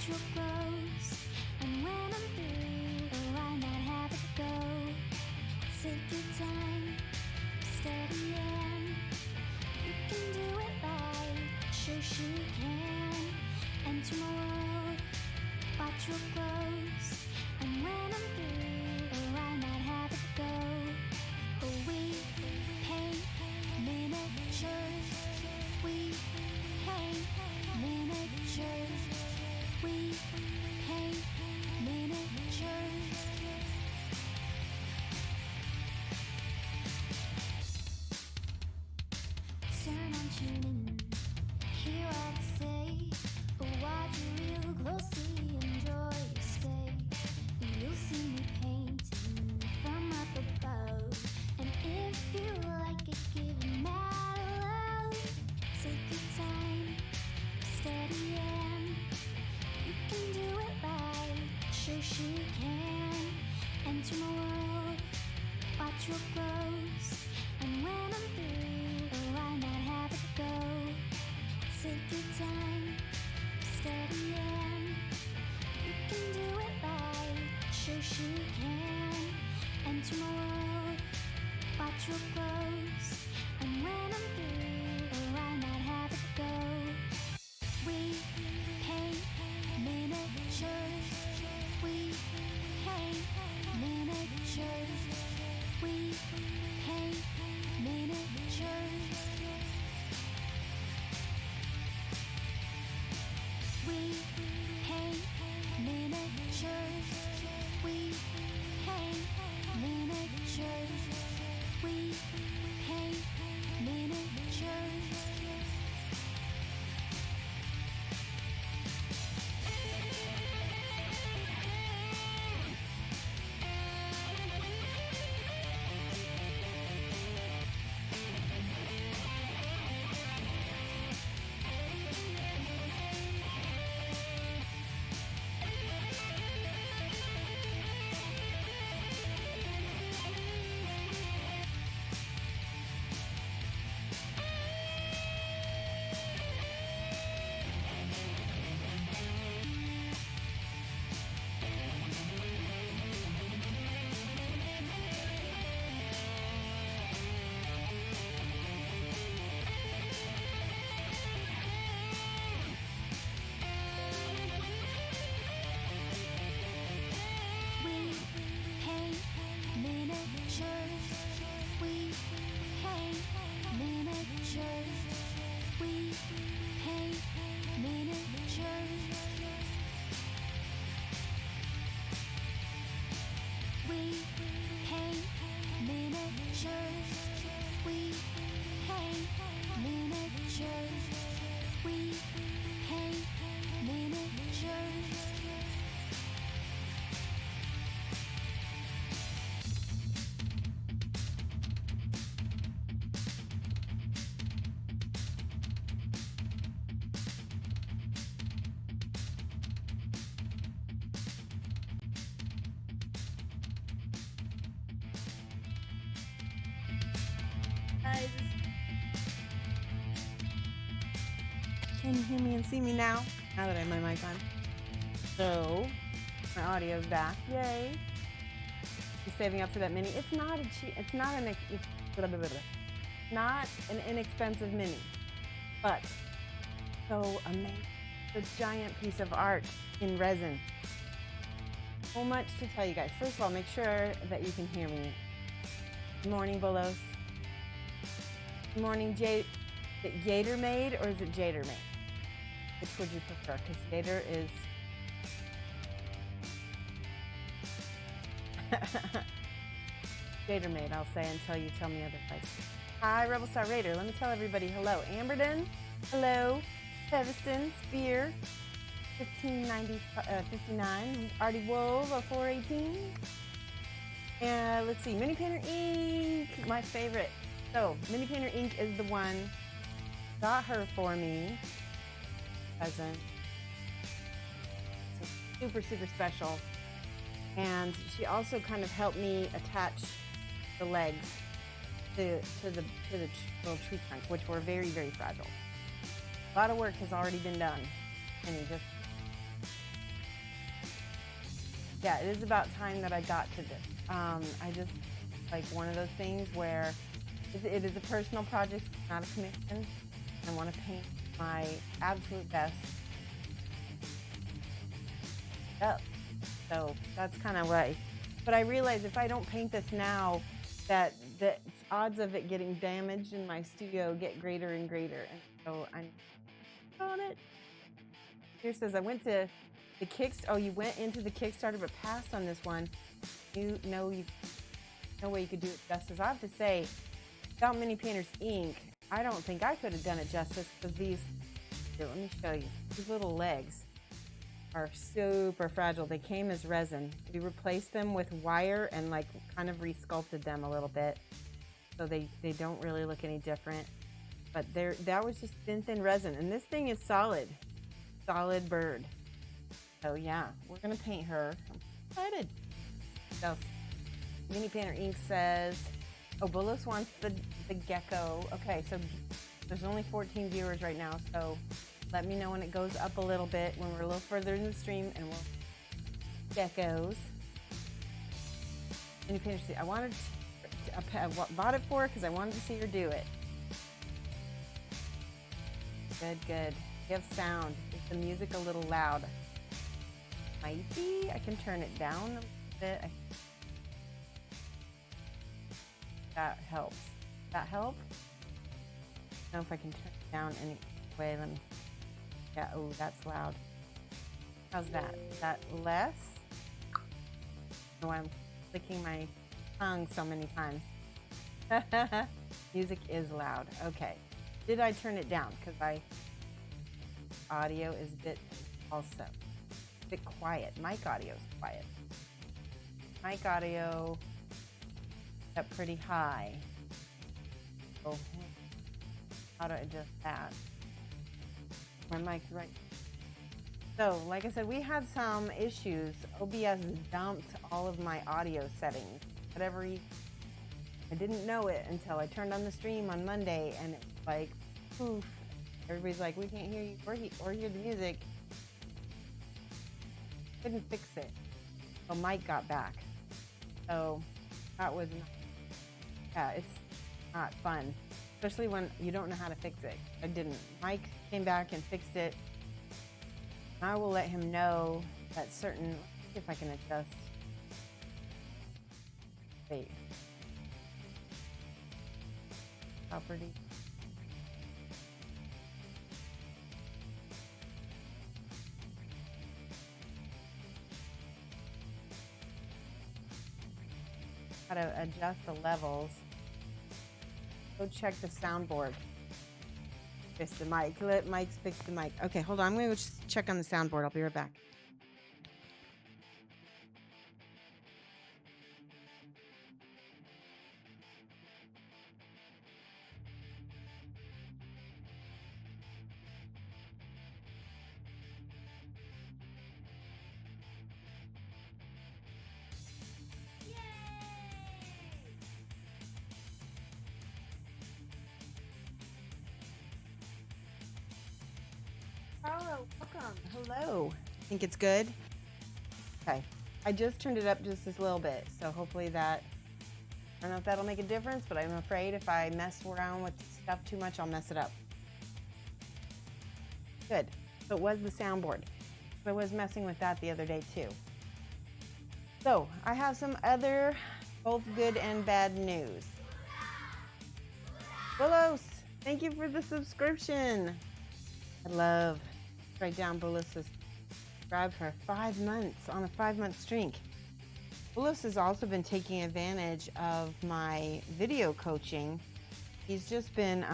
Watch what grows, and when I'm through, oh, why not have it go? Take your time, steady and you can do it right. Shoshie can enter my world. Watch what grows, and when I'm through, oh, why not have it go? Oh, we paint miniatures. We paint miniatures. We paint miniatures. Turn on, tune in, hear what I say. Watch real closely, enjoy your stay. You'll see me painting from up above, and if you like it, give it mad love. Take your time, steady and you can do it right. Shoshie can enter my world. Watch what grows, and when I'm through, oh, why not have it go? Take your time, steady and you can do it right. Shoshie can enter my world. Watch what grows, and when I'm through, oh, why not have it go? We paint miniatures. We paint miniatures. We paint miniatures. We paint miniatures. We paint miniatures. We paint miniatures. Can you hear me and see me now? Now that I have my mic on. So, my audio's back. Yay! I'm saving up for that mini. It's not an inexpensive mini, but so amazing. It's a giant piece of art in resin. So much to tell you guys. First of all, make sure that you can hear me. Good morning, Bolos. Good morning, Jade. Is it Gator Maid or is it Jader Maid? Which would you prefer? Because Gator is... Gator Maid, I'll say until you tell me otherwise. Hi, Rebel Star Raider. Let me tell everybody hello. Amberden, hello. Feviston, Spear, 1559. Artie Wove, 418. And let's see, Mini Painter Ink, my favorite. So, Mini Painter Ink is the one. Got her for me. Present. So super, super special. And she also kind of helped me attach the legs to the little tree trunk, which were very, very fragile. A lot of work has already been done, and you just yeah, it is about time that I got to this. I just, like, one of those things where it is a personal project, it's not a commission. I want to paint my absolute best up. So that's kind of why. But I realize if I don't paint this now, that the odds of it getting damaged in my studio get greater and greater. And so I'm on it. Here says I went to the Oh, you went into the Kickstarter but passed on this one. No way you could do it justice. I have to say, without Mini Painters Ink, I don't think I could have done it justice, because these, here, let me show you. These little legs are super fragile. They came as resin. We replaced them with wire and like kind of resculpted them a little bit, so they don't really look any different. But that was just thin resin, and this thing is solid bird. So yeah, we're gonna paint her. I'm excited. So Mini Painter Ink says, oh, Bullos wants the gecko. Okay, so there's only 14 viewers right now, so let me know when it goes up a little bit, when we're a little further in the stream, and we'll geckos. Mini Painter, I wanted I bought it for her because I wanted to see her do it. Good. You have sound. Is the music a little loud? Might be. I can turn it down a bit. That helps. That help? I don't know if I can turn it down any way. Let me see. Yeah, oh, that's loud. How's that? Is that less? Oh, I'm clicking my tongue so many times. Music is loud. Okay. Did I turn it down? Because audio is a bit also a bit quiet. Mic audio is quiet. Mic audio up pretty high. Oh, how to adjust that? My mic's right. So, like I said, we had some issues. OBS dumped all of my audio settings. I didn't know it until I turned on the stream on Monday, and it was like, poof. Everybody's like, we can't hear you or hear the music. Couldn't fix it. So Mike got back. So that was, yeah, it's not fun. Especially when you don't know how to fix it. I didn't. Mike came back and fixed it. I will let him know that certain, let's see if I can adjust. Wait. Property. How to adjust the levels. Go check the soundboard. Fix the mic. Let Mike fix the mic. Okay, hold on. I'm going to just check on the soundboard. I'll be right back. Hello, welcome. Hello. Think it's good? Okay. I just turned it up just this little bit, so hopefully that, I don't know if that'll make a difference, but I'm afraid if I mess around with stuff too much, I'll mess it up. Good. So it was the soundboard. I was messing with that the other day too. So I have some other both good and bad news. Willows, thank you for the subscription. I love. Write down Bullis has subscribed for 5 months on a 5-month streak. Bullis has also been taking advantage of my video coaching. He's just been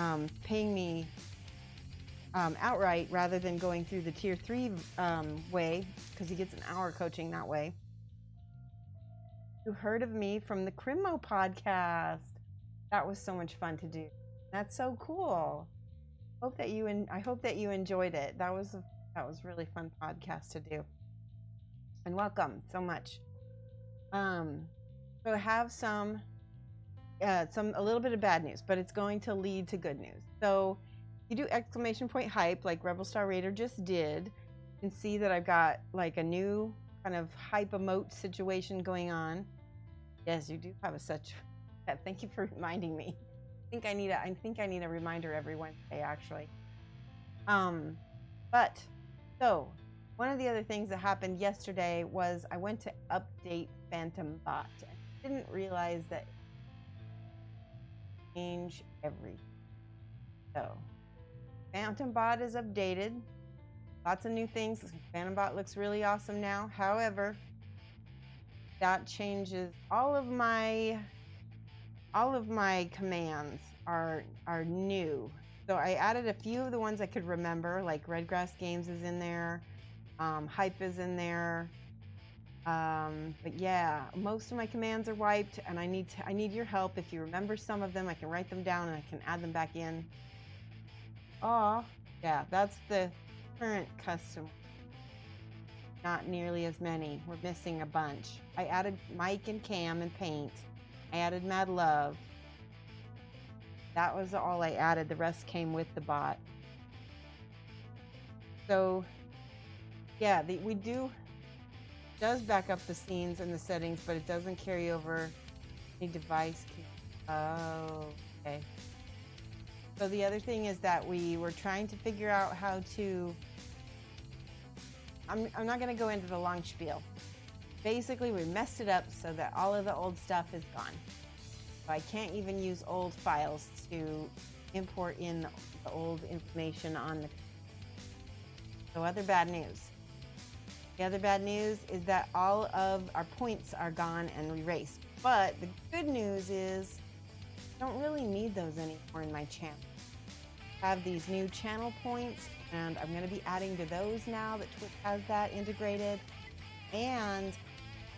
paying me outright rather than going through the tier 3 way, because he gets an hour coaching that way. You heard of me from the Crimo podcast. That was so much fun to do. That's so cool. I hope that you enjoyed it. That was a really fun podcast to do. And welcome so much. So I have a little bit of bad news, but it's going to lead to good news. So you do exclamation point hype like Rebel Star Raider just did, and see that I've got like a new kind of hype emote situation going on. Yes, you do have a such. Yeah, thank you for reminding me. I think I need a reminder every Wednesday, actually. But so one of the other things that happened yesterday was I went to update Phantom Bot. I didn't realize that it changed everything. So Phantom Bot is updated. Lots of new things. Phantom Bot looks really awesome now. However, that changes all of my commands are new. So I added a few of the ones I could remember, like Redgrass Games is in there, Hype is in there. But yeah, most of my commands are wiped, and I need your help. If you remember some of them, I can write them down and I can add them back in. Oh, yeah, that's the current custom. Not nearly as many. We're missing a bunch. I added Mike and Cam and Paint. I added Mad Love. That was all I added. The rest came with the bot. So, yeah, we does back up the scenes and the settings, but it doesn't carry over any device key. Oh, okay. So the other thing is that we were trying to figure out how to. I'm not going to go into the long spiel. Basically, we messed it up so that all of the old stuff is gone. So I can't even use old files to import in the old information on the. So other bad news. The other bad news is that all of our points are gone and erased. But the good news is I don't really need those anymore in my channel. I have these new channel points, and I'm going to be adding to those now that Twitch has that integrated. And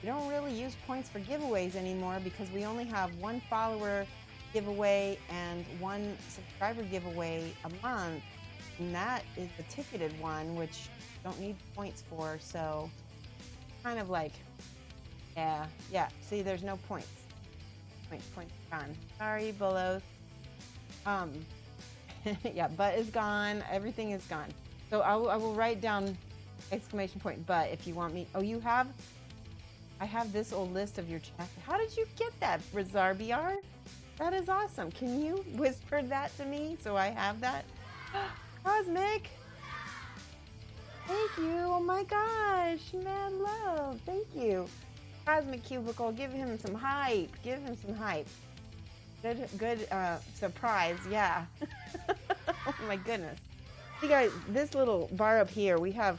we don't really use points for giveaways anymore because we only have one follower giveaway and one subscriber giveaway a month. And that is the ticketed one, which you don't need points for. So kind of like, yeah. See, there's no points. Points gone. Sorry, Bullos. Yeah, but is gone. Everything is gone. So I will write down exclamation point but if you want me. Oh, I have this old list of your chat. How did you get that, Rizar BR? That is awesome. Can you whisper that to me so I have that? Cosmic. Thank you. Oh my gosh. Mad love. Thank you. Cosmic Cubicle. Give him some hype. Give him some hype. Good surprise. Yeah. Oh my goodness. See guys, this little bar up here, we have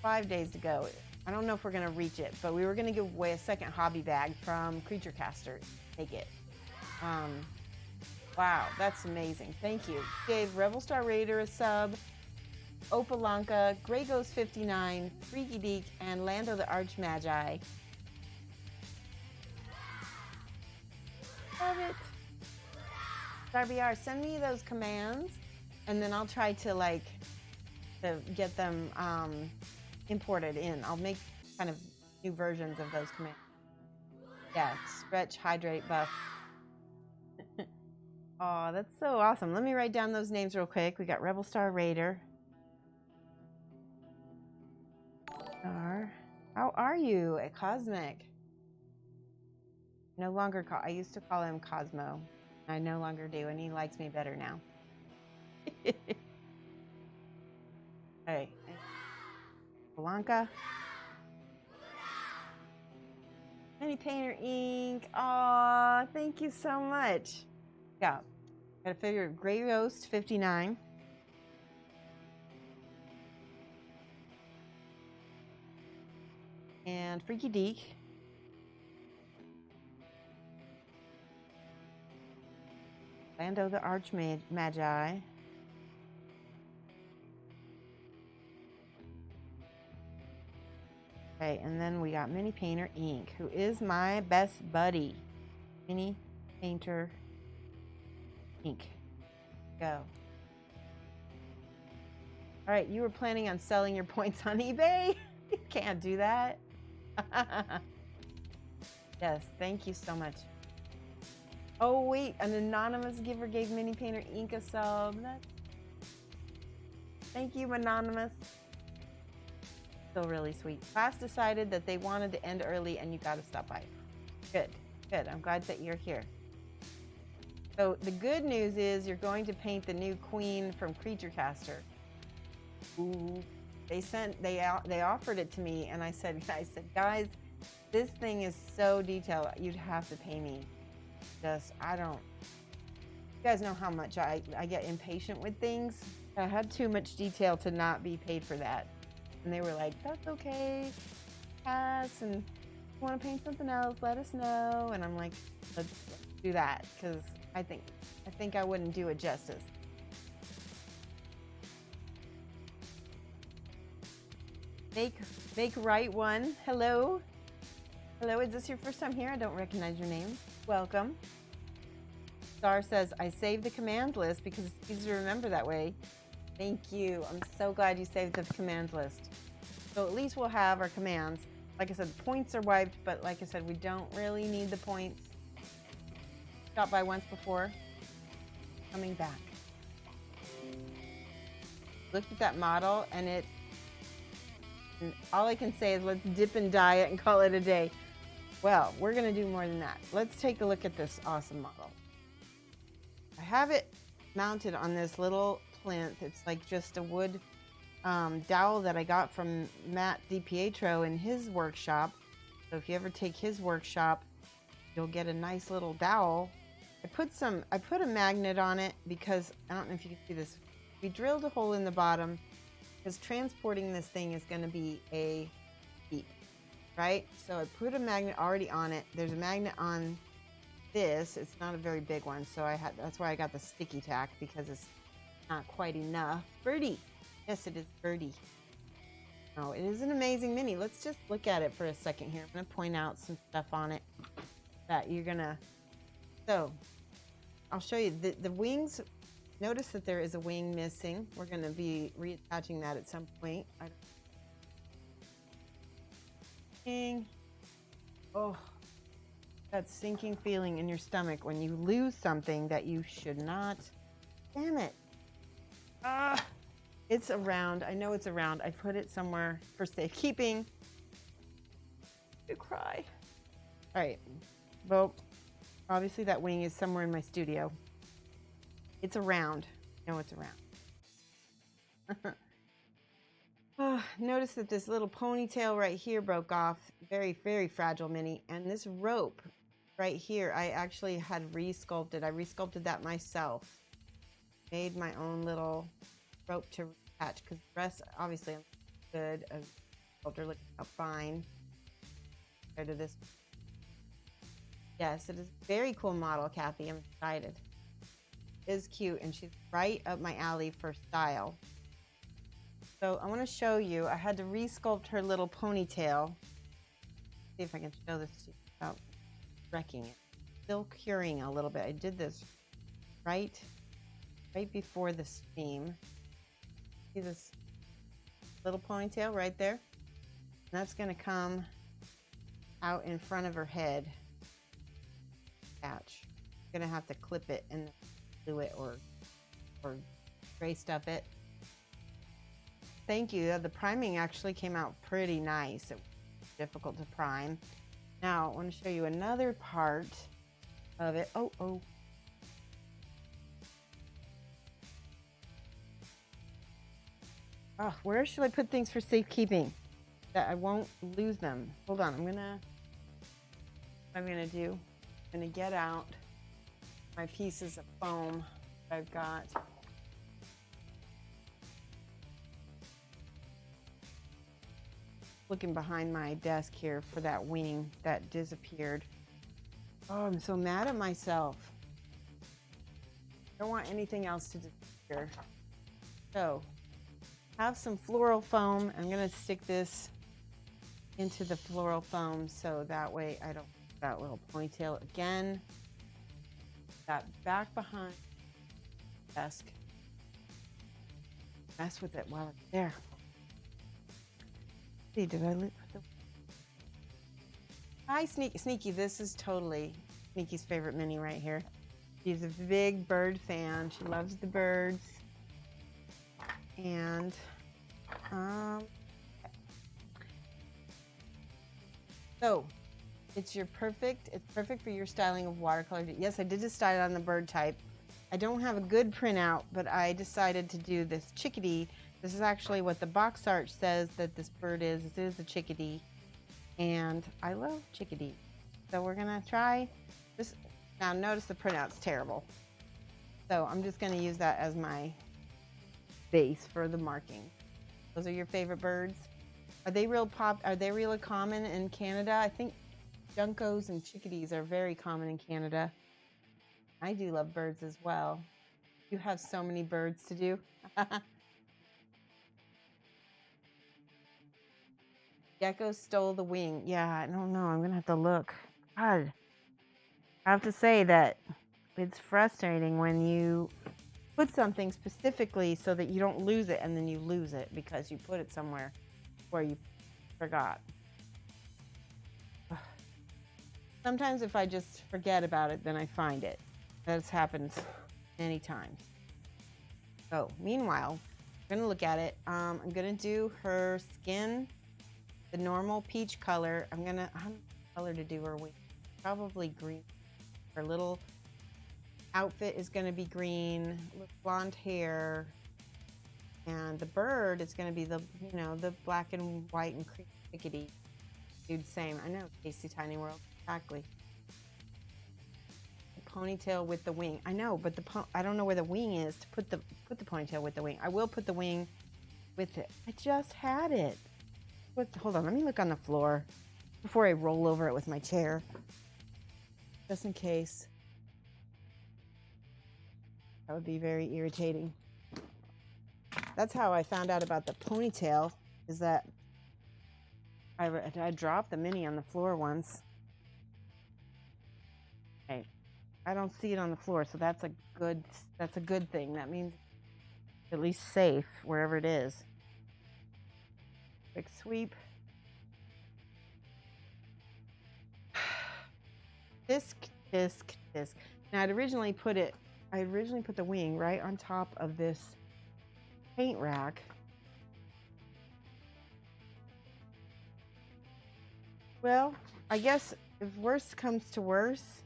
5 days to go. I don't know if we're going to reach it, but we were going to give away a second hobby bag from Creature Casters. Take it. Wow, that's amazing. Thank you. Gave Rebel Star Raider a sub, Opalanka, Grey Ghost 59, Freaky Deek, and Lando the Arch Magi. Love it. RBR, send me those commands, and then I'll try to get them imported in. I'll make kind of new versions of those commands. Yeah, stretch, hydrate, buff. Oh, that's so awesome. Let me write down those names real quick. We got Rebel Star Raider. How are you at Cosmic? No longer I used to call him Cosmo. I no longer do, and he likes me better now. Hey, Blanca. Mini Painter Ink. Aw, thank you so much. Yeah, got a figure of Grey Ghost 59. And Freaky Deek. Lando the Arch Magi. Okay, and then we got Mini Painter Ink, who is my best buddy. Mini Painter Ink. Go. All right, you were planning on selling your points on eBay? You can't do that. Yes, thank you so much. Oh, wait, an anonymous giver gave Mini Painter Ink a sub. Thank you, anonymous. Still really sweet. Class decided that they wanted to end early and you got to stop by. Good, good. I'm glad that you're here. So the good news is you're going to paint the new queen from Creature Caster. Ooh, they offered it to me, and I said, guys, this thing is so detailed. You'd have to pay me. I don't. You guys know how much I get impatient with things. I had too much detail to not be paid for that. And they were like, that's okay. Pass, and if you want to paint something else, let us know. And I'm like, let's do that, because I think I wouldn't do it justice. Make right one. Hello. Hello, is this your first time here? I don't recognize your name. Welcome. Star says, I saved the commands list because it's easy to remember that way. Thank you. I'm so glad you saved the commands list. So at least we'll have our commands. Like I said, the points are wiped, but like I said, we don't really need the points. Stopped by once before. Coming back. Looked at that model, and all I can say is let's dip and dye it and call it a day. Well, we're going to do more than that. Let's take a look at this awesome model. I have it mounted on this little plinth. It's like just a wood dowel that I got from Matt DiPietro in his workshop. So if you ever take his workshop, you'll get a nice little dowel. I put a magnet on it because, I don't know if you can see this, we drilled a hole in the bottom because transporting this thing is going to be a feat, right? So I put a magnet already on it. There's a magnet on this. It's not a very big one, so that's why I got the sticky tack, because it's not quite enough. Birdie. Yes, it is Birdie. Oh, it is an amazing mini. Let's just look at it for a second here. I'm going to point out some stuff on it that you're going to... So, I'll show you. The wings, notice that there is a wing missing. We're going to be reattaching that at some point. Oh, that sinking feeling in your stomach when you lose something that you should not. Damn it. It's around. I know it's around. I put it somewhere for safekeeping. You cry. All right. Well, obviously that wing is somewhere in my studio. It's around. I know it's around. Oh, notice that this little ponytail right here broke off. Very, very fragile mini. And this rope right here, I actually had resculpted. I resculpted that myself. Made my own little rope to attach, because the rest, obviously, I'm good. A sculptor looking out fine compared to this. Yes, it is a very cool model, Kathy. I'm excited. It is cute, and she's right up my alley for style. So I want to show you. I had to resculpt her little ponytail. See if I can show this to you without wrecking it. Still curing a little bit. I did this right before the steam. See this little ponytail right there? And that's going to come out in front of her head. Patch. I'm going to have to clip it and glue it or gray stuff it. Thank you. The priming actually came out pretty nice. It was difficult to prime. Now, I want to show you another part of it. Oh. Oh, where should I put things for safekeeping that I won't lose them? Hold on. What I'm going to do, I'm going to get out my pieces of foam that I've got. Looking behind my desk here for that wing that disappeared. Oh, I'm so mad at myself. I don't want anything else to disappear. So, have some floral foam. I'm going to stick this into the floral foam so that way I don't lose that little ponytail again. That back behind the desk. Mess with it while it's there. See, did I put the... Hi, Sneaky. This is totally Sneaky's favorite mini right here. She's a big bird fan. She loves the birds. And So it's perfect for your styling of watercolor. Yes, I did decide on the bird type. I don't have a good printout, but I decided to do this chickadee. This is actually what the box art says that this bird is. It is a chickadee, and I love chickadee. So we're gonna try this. Now notice the printout's terrible. So I'm just gonna use that as my base for the marking. Those are your favorite birds? Are they really common in Canada? I think juncos and chickadees are very common in Canada. I do love birds as well. You have so many birds to do. Gecko stole the wing. Yeah, I don't know. I'm gonna have to look. God, I have to say that it's frustrating when you put something specifically so that you don't lose it and then you lose it because you put it somewhere where you forgot. Sometimes if I just forget about it, then I find it. That's happened many times. So meanwhile, I'm gonna look at it. I'm gonna do her skin, the normal peach color. I don't know what color to do her wing. Probably green. Her little outfit is gonna be green, with blonde hair. And the bird is gonna be the black and white and cream chickadee. Dude, same. I know, Tasty Tiny World. Exactly. The ponytail with the wing. I know, but I don't know where the wing is to put the ponytail with the wing. I will put the wing with it. I just had it. Hold on, let me look on the floor before I roll over it with my chair. Just in case. That would be very irritating. That's how I found out about the ponytail, is that I dropped the mini on the floor once. Okay, I don't see it on the floor, so that's a good thing. That means at least safe wherever it is. Quick sweep. Disc. Now I'd originally put the wing right on top of this paint rack. Well, I guess if worse comes to worse,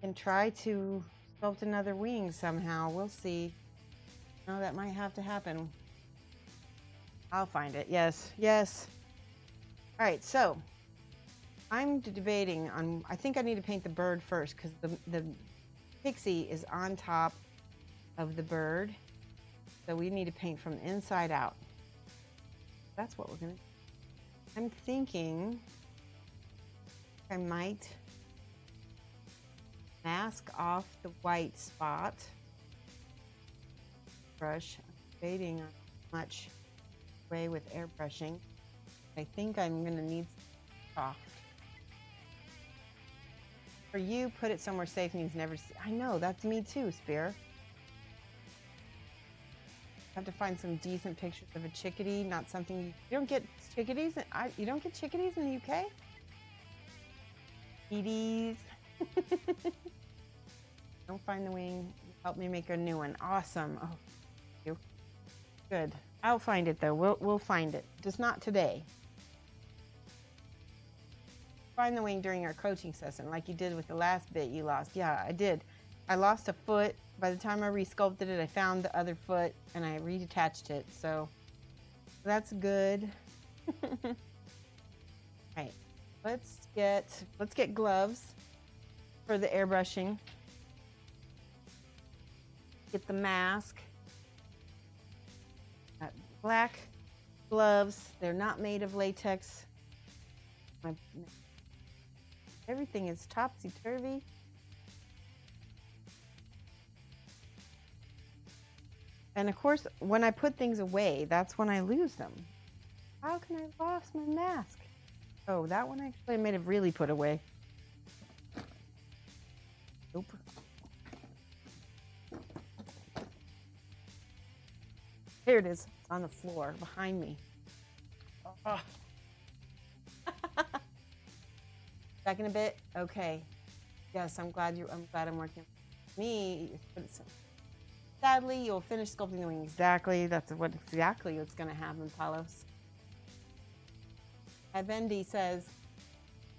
and try to sculpt another wing somehow. We'll see. No, that might have to happen. I'll find it. Yes. All right, so I'm debating on, I think I need to paint the bird first because the pixie is on top of the bird. So we need to paint from the inside out. That's what we're gonna do. I'm thinking I might mask off the white spot. Brush. I'm debating on much way with airbrushing. I think I'm gonna need soft. For you, put it somewhere safe and you've never seen. I know, that's me too, Spear. Have to find some decent pictures of a chickadee, not something you don't get chickadees. You don't get chickadees in the UK. Chickadees. Don't find the wing. Help me make a new one. Awesome. Oh, thank you. Good. I'll find it though. We'll find it. Just not today. Find the wing during our coaching session, like you did with the last bit you lost. Yeah, I did. I lost a foot. By the time I resculpted it, I found the other foot and I reattached it. So that's good. All right, let's get gloves for the airbrushing. Get the mask. Black gloves. They're not made of latex. Everything is topsy-turvy. And of course, when I put things away, that's when I lose them. How can I lost my mask? Oh, that one actually I may have really put away. Nope. Here it is. It's on the floor behind me. Oh. Back in a bit. Okay. Yes, I'm glad I'm working with me. Sadly, you'll finish sculpting the wing. Exactly. That's what's going to happen, Palos. Bendy says,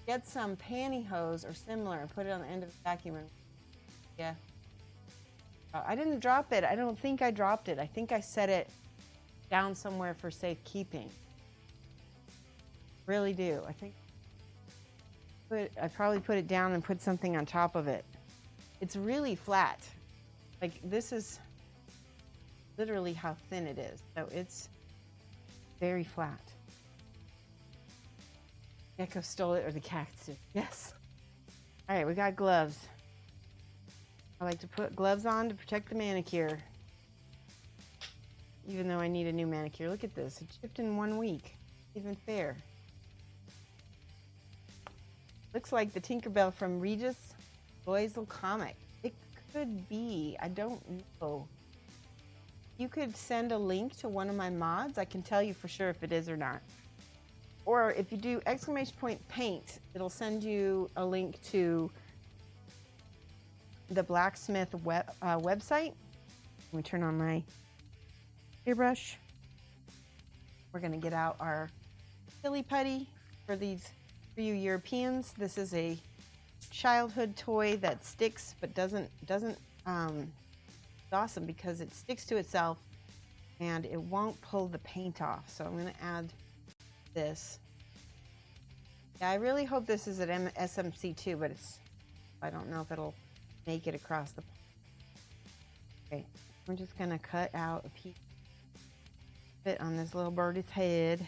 get some pantyhose or similar and put it on the end of the vacuum. And yeah. I didn't drop it. I don't think I dropped it. I think I set it down somewhere for safekeeping. Really do. I think I probably put it down and put something on top of it. It's really flat. Like, this is literally how thin it is. So it's very flat. Gecko stole it, or the cactus. Yes. All right, we got gloves. I like to put gloves on to protect the manicure. Even though I need a new manicure. Look at this. It shipped in 1 week. Even fair. Looks like the Tinkerbell from Regis Loisel comic. It could be. I don't know. You could send a link to one of my mods. I can tell you for sure if it is or not. Or if you do !paint, it'll send you a link to the Blacksmith website. Let me turn on my hairbrush. We're going to get out our silly putty for you Europeans. This is a childhood toy that sticks but doesn't it's awesome because it sticks to itself and it won't pull the paint off. So I'm going to add this. Yeah, I really hope this is at SMC too, but I don't know if it'll make it across the. Okay, I'm just going to cut out a piece of it on this little birdie's head.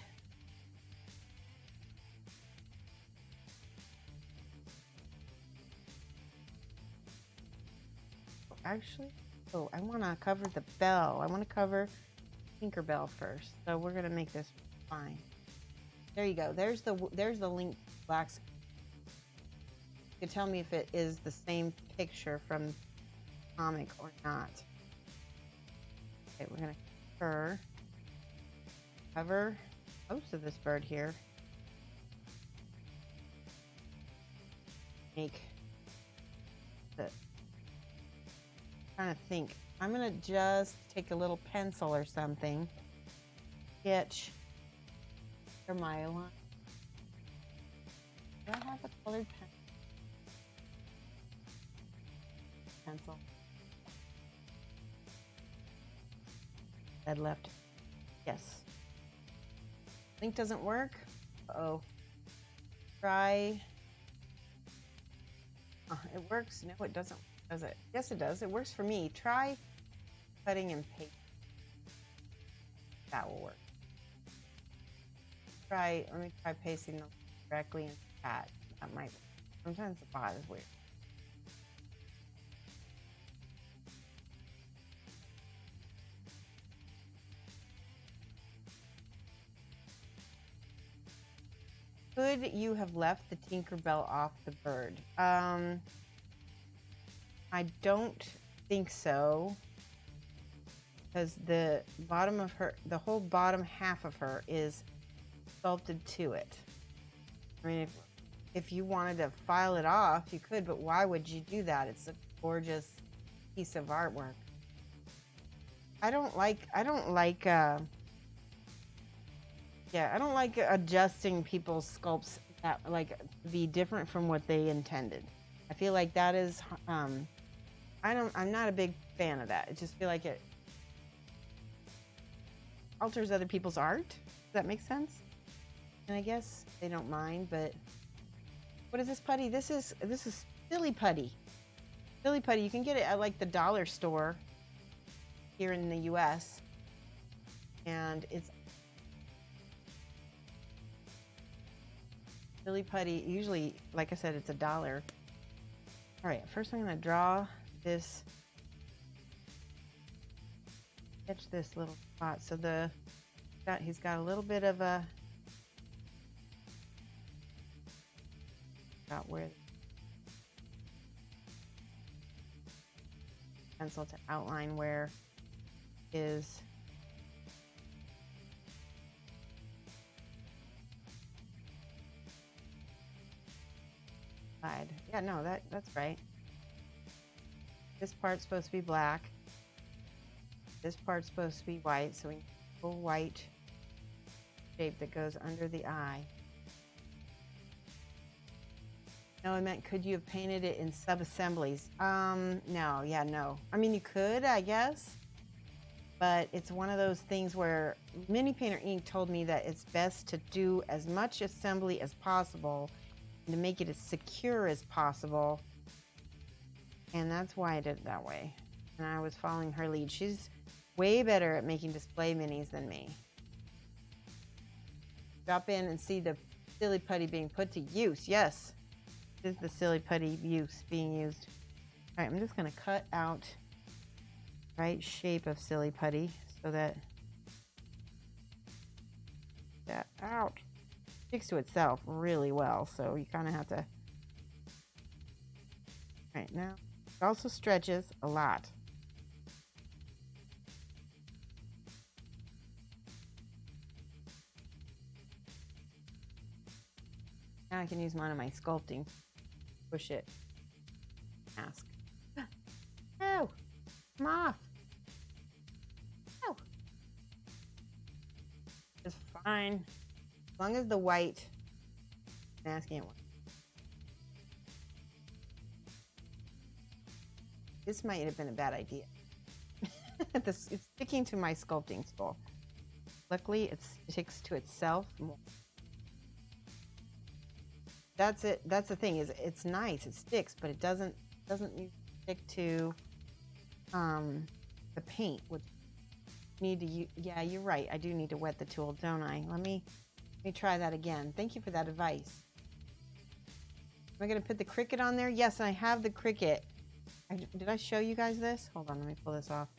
Actually, I want to cover the bell. I want to cover Tinkerbell first. So we're going to make this fine. There you go. There's the link. Blacks. You can tell me if it is the same picture from the comic or not. Okay, we're going to cover most of this bird here. Make the. Trying to think. I'm gonna just take a little pencil or something, sketch for my line. Do I have a colored pencil? Dead left. Yes. Link doesn't work. Uh-oh. Try. It works. No, it doesn't. Does it? Yes, it does. It works for me. Try cutting and paste. That will work. Let me try pasting them directly into that. That might. Sometimes the bot is weird. Could you have left the Tinkerbell off the bird? I don't think so, because the bottom of her, the whole bottom half of her is sculpted to it. I mean, if you wanted to file it off, you could, but why would you do that? It's a gorgeous piece of artwork. I don't like adjusting people's sculpts that be different from what they intended. I feel like that is I'm not a big fan of that. I just feel like it alters other people's art. Does that make sense? And I guess they don't mind, but what is this putty? This is silly putty. Silly putty. You can get it at like the dollar store here in the US. And it's silly putty. Usually, like I said, it's $1. All right, first I'm going to draw this, sketch this little spot. So he's got a little bit of a, about where pencil to outline where is side. Yeah, no, that's right. This part's supposed to be black. This part's supposed to be white, so we need a full white shape that goes under the eye. No, I meant could you have painted it in sub-assemblies? No, yeah, no. I mean, you could, I guess. But it's one of those things where Mini Painter Inc. told me that it's best to do as much assembly as possible and to make it as secure as possible. And that's why I did it that way. And I was following her lead. She's way better at making display minis than me. Drop in and see the silly putty being put to use. Yes, this is the silly putty being used. All right, I'm just going to cut out right shape of silly putty so that out sticks to itself really well. So you kind of have to. All right, now it also stretches a lot. Now I can use one of my sculpting. Push it. Mask. Oh, come off. Oh. It's fine. As long as the white masking it. This might have been a bad idea. It's sticking to my sculpting spool. Luckily, it sticks to itself more. That's it. That's the thing, is it's nice. It sticks, but it doesn't stick to the paint. Which need to yeah, you're right. I do need to wet the tool, don't I? Let me try that again. Thank you for that advice. Am I going to put the Cricut on there? Yes, I have the Cricut. Did I show you guys this? Hold on, let me pull this off.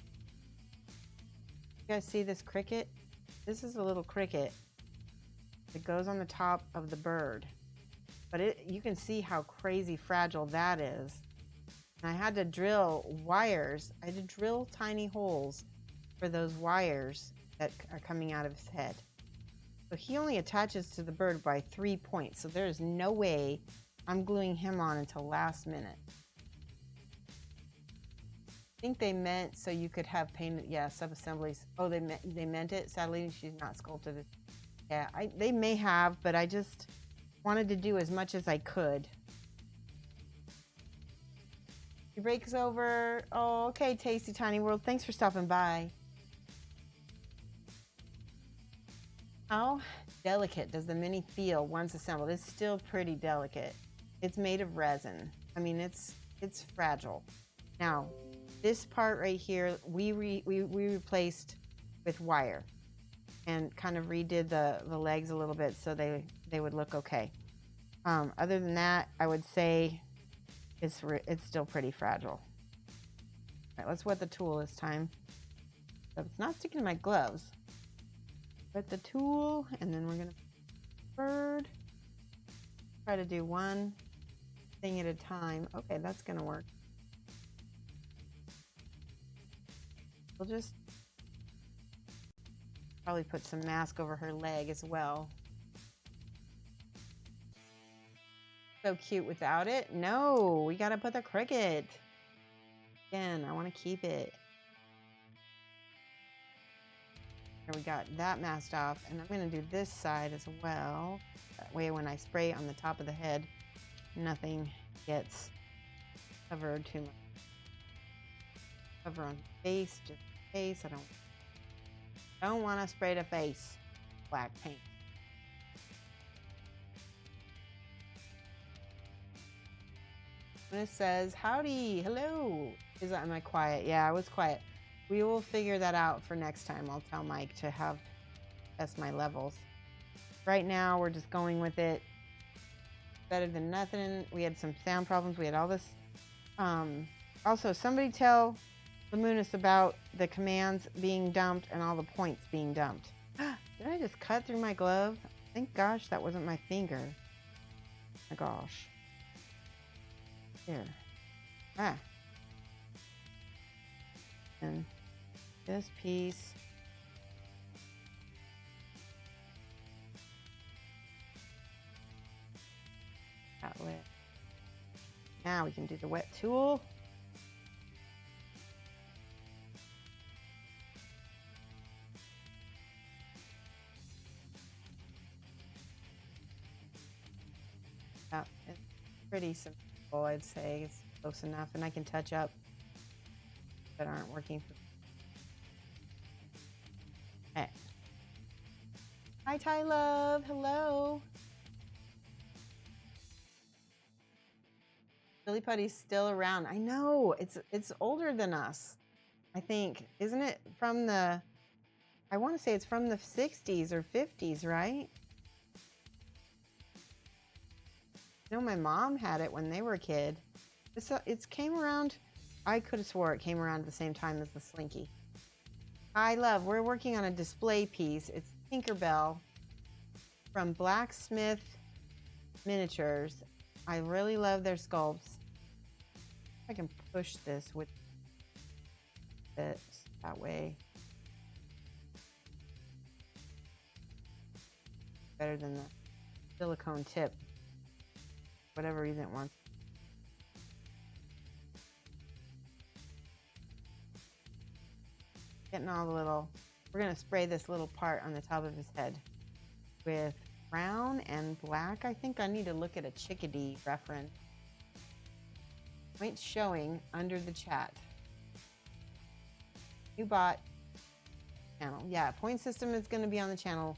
You guys see this Cricut? This is a little Cricut. It goes on the top of the bird. But you can see how crazy fragile that is. And I had to drill wires. I had to drill tiny holes for those wires that are coming out of his head. So he only attaches to the bird by 3 points. So there's no way I'm gluing him on until last minute. I think they meant so you could have painted, yeah, sub-assemblies. Oh, they meant it. Sadly, she's not sculpted it. Yeah, they may have, but I just wanted to do as much as I could. Your break's over. Oh, okay, Tasty Tiny World. Thanks for stopping by. How delicate does the mini feel once assembled? It's still pretty delicate. It's made of resin. I mean, it's fragile. Now, this part right here, we replaced with wire and kind of redid the legs a little bit so they would look okay. Other than that, I would say it's still pretty fragile. All right, let's wet the tool this time. So it's not sticking to my gloves. Wet the tool, and then we're gonna bird. Try to do one thing at a time. Okay, that's gonna work. We'll just probably put some mask over her leg as well. So cute without it. No, we gotta put the Cricut. Again, I want to keep it. There, we got that masked off, and I'm gonna do this side as well. That way, when I spray on the top of the head, nothing gets covered too much. Cover on the face, just the face. I don't want to spray the face black paint. And it says, howdy, hello. Am I quiet? Yeah, I was quiet. We will figure that out for next time. I'll tell Mike to test my levels. Right now, we're just going with it. Better than nothing. We had some sound problems. We had all this. Also, somebody tell Lamunis about the commands being dumped and all the points being dumped. Did I just cut through my glove? Thank gosh that wasn't my finger. My gosh. Here. Ah. And this piece. Got wet. Now we can do the wet tool. pretty simple, I'd say. It's close enough, and I can touch up that aren't working for me. Okay. Hi, Ty Love. Hello. Silly Putty's still around. I know. It's older than us, I think. Isn't it from the... I want to say it's from the 60s or 50s, right? I know my mom had it when they were a kid. It came around... I could have swore it came around at the same time as the Slinky. Hi, Love. We're working on a display piece. It's Tinkerbell from Blacksmith Miniatures. I really love their sculpts. I can push this with it that way. Better than the silicone tip. Whatever reason it wants. Getting all the little... We're going to spray this little part on the top of his head with brown and black. I think I need to look at a chickadee reference. Points showing under the chat. You bought channel. Yeah, point system is going to be on the channel.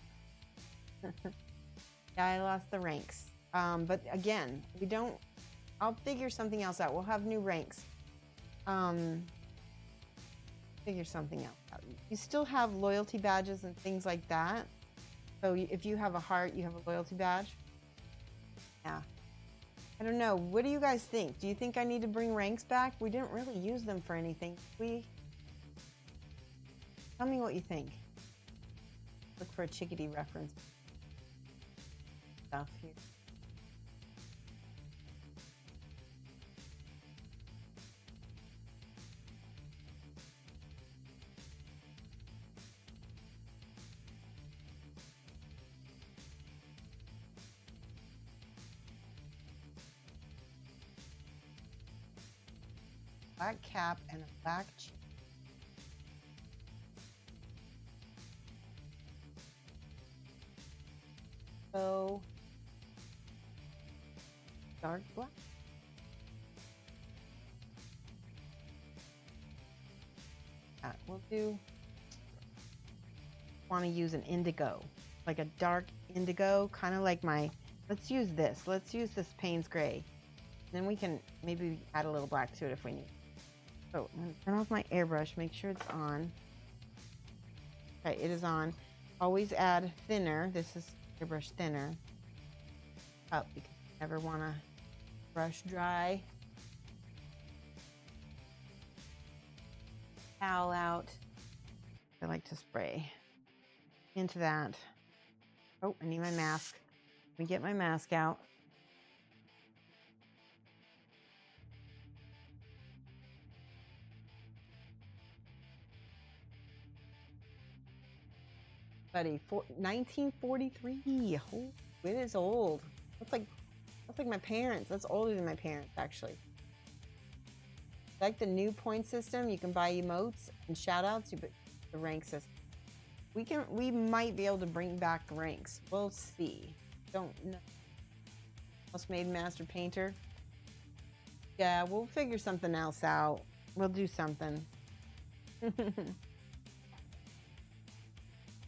Yeah, I lost the ranks. But again, we don't... I'll figure something else out. We'll have new ranks. Figure something else out. You still have loyalty badges and things like that. So if you have a heart, you have a loyalty badge. Yeah. I don't know. What do you guys think? Do you think I need to bring ranks back? We didn't really use them for anything. Tell me what you think. Look for a chickadee reference. Stuff here. Black cap and a black chin. So dark black. We'll do... want to use an indigo, like a dark indigo, kind of like my... Let's use this. Let's use this Payne's Gray. Then we can maybe add a little black to it if we need. So I'm going to turn off my airbrush, make sure it's on. Okay, it is on. Always add thinner. This is airbrush thinner. Up, because you never want to brush dry. Towel out. I like to spray into that. Oh, I need my mask. Let me get my mask out. Buddy, 1943. Oh, it is old. That's like my parents. That's older than my parents, actually. Like the new point system, you can buy emotes and shout outs, but the rank system. We might be able to bring back ranks. We'll see. Don't know. House-made master painter. Yeah, we'll figure something else out. We'll do something.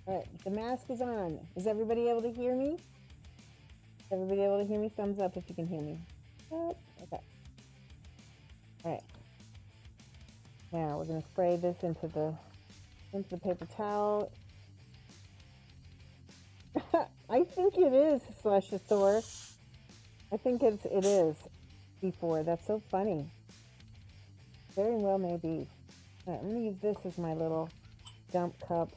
All right, the mask is on. Is everybody able to hear me? Is everybody able to hear me? Thumbs up if you can hear me. Okay. All right. Now we're going to spray this into the paper towel. I think it is Slushosaur. I think it is before. That's so funny. Very well may be. All right, I'm going to use this as my little dump cup.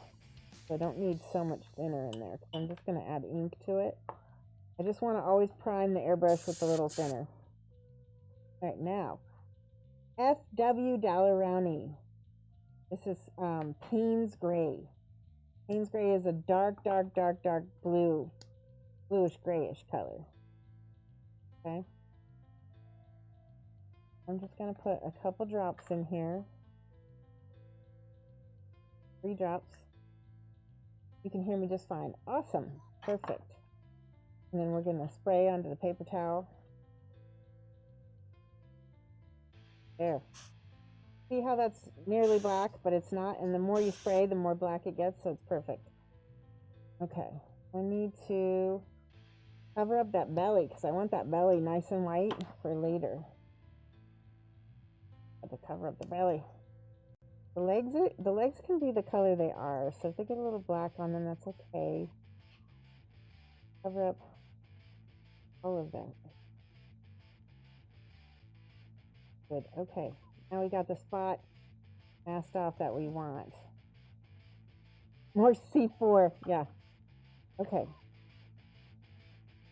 So I don't need so much thinner in there. I'm just going to add ink to it. I just want to always prime the airbrush with a little thinner. All right, now, FW Dallarani. This is Payne's Gray. Payne's Gray is a dark blue, bluish grayish color. Okay. I'm just going to put a couple drops in here. 3 drops. You can hear me just fine. Awesome. Perfect. And then we're going to spray onto the paper towel. There. See how that's nearly black, but it's not, and the more you spray, the more black it gets, so it's perfect. Okay, I need to cover up that belly because I want that belly nice and white for later. I have to cover up the belly. The legs can be the color they are, so if they get a little black on them, that's okay. Cover up all of them. Good, okay. Now we got the spot masked off that we want. More C4, yeah. Okay.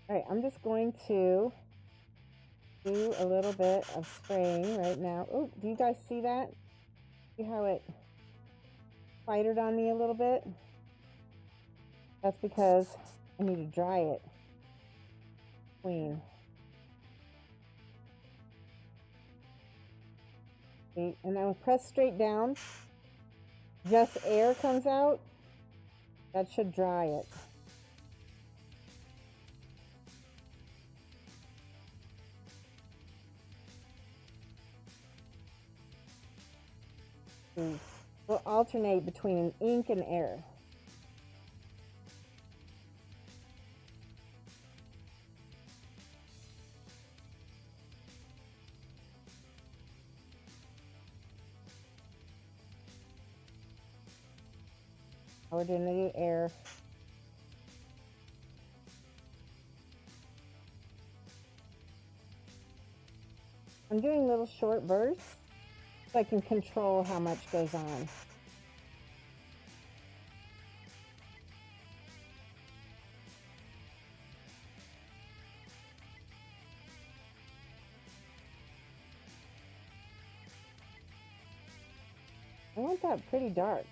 All right, I'm just going to do a little bit of spraying right now. Oh, do you guys see that? See how it spidered on me a little bit? That's because I need to dry it clean. See? And now press straight down. Just air comes out. That should dry it. We'll alternate between ink and air. We're doing the air. I'm doing little short bursts so I can control how much goes on. I want that pretty dark.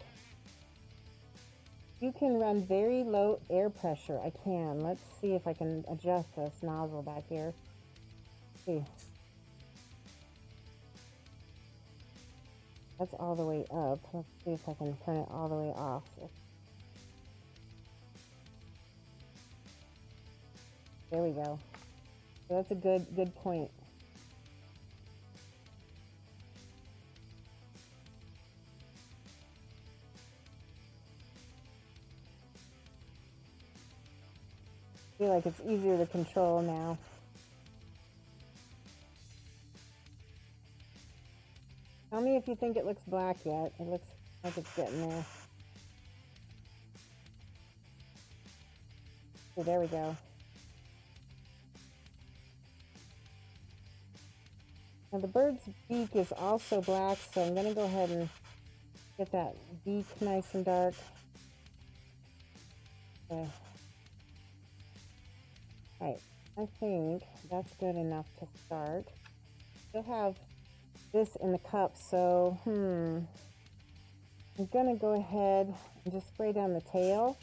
You can run very low air pressure. I can. Let's see if I can adjust this nozzle back here. See. That's all the way up. Let's see if I can turn it all the way off. There we go. So that's a good point. I feel like it's easier to control now. Tell me if you think it looks black yet. It looks like it's getting there. So there we go. Now the bird's beak is also black, so I'm going to go ahead and get that beak nice and dark. Okay. Right, I think that's good enough to start. Still have this in the cup, so I'm gonna go ahead and just spray down the tail.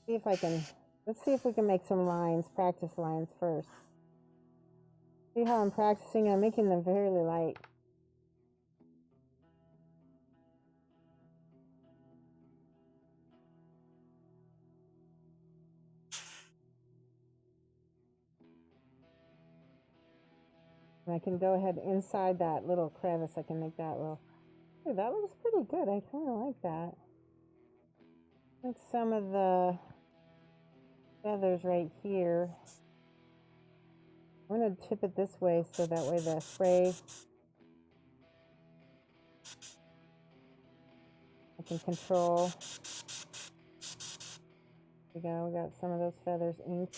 See if I can, let's see if we can make some lines, practice lines first. See how I'm practicing? I'm making them fairly light. And I can go ahead inside that little crevice. I can make that little. Ooh, that looks pretty good. I kind of like that. Like some of the feathers right here. I'm going to tip it this way so that way the spray I can control. There we go. We got some of those feathers inked.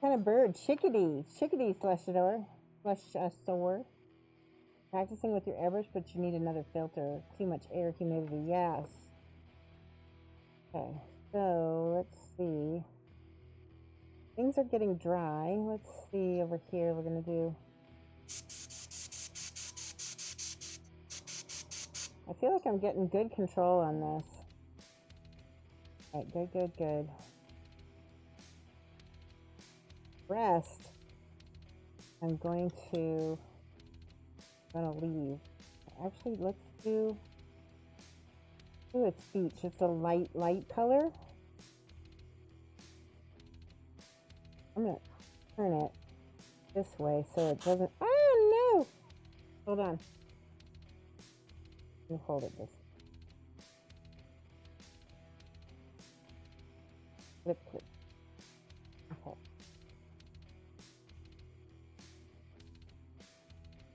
What kind of bird? Chickadee. Chickadee Flushasaur. Practicing with your airbrush, but you need another filter. Too much air humidity. Yes. Okay. So let's see. Things are getting dry. Let's see over here. We're going to do. I feel like I'm getting good control on this. All right, good. Rest. I'm going to leave. Actually, let's do its beach. It's a light color. I'm gonna turn it this way so it doesn't. Oh no! Hold on. Let me hold it this. Clip, clip. Okay.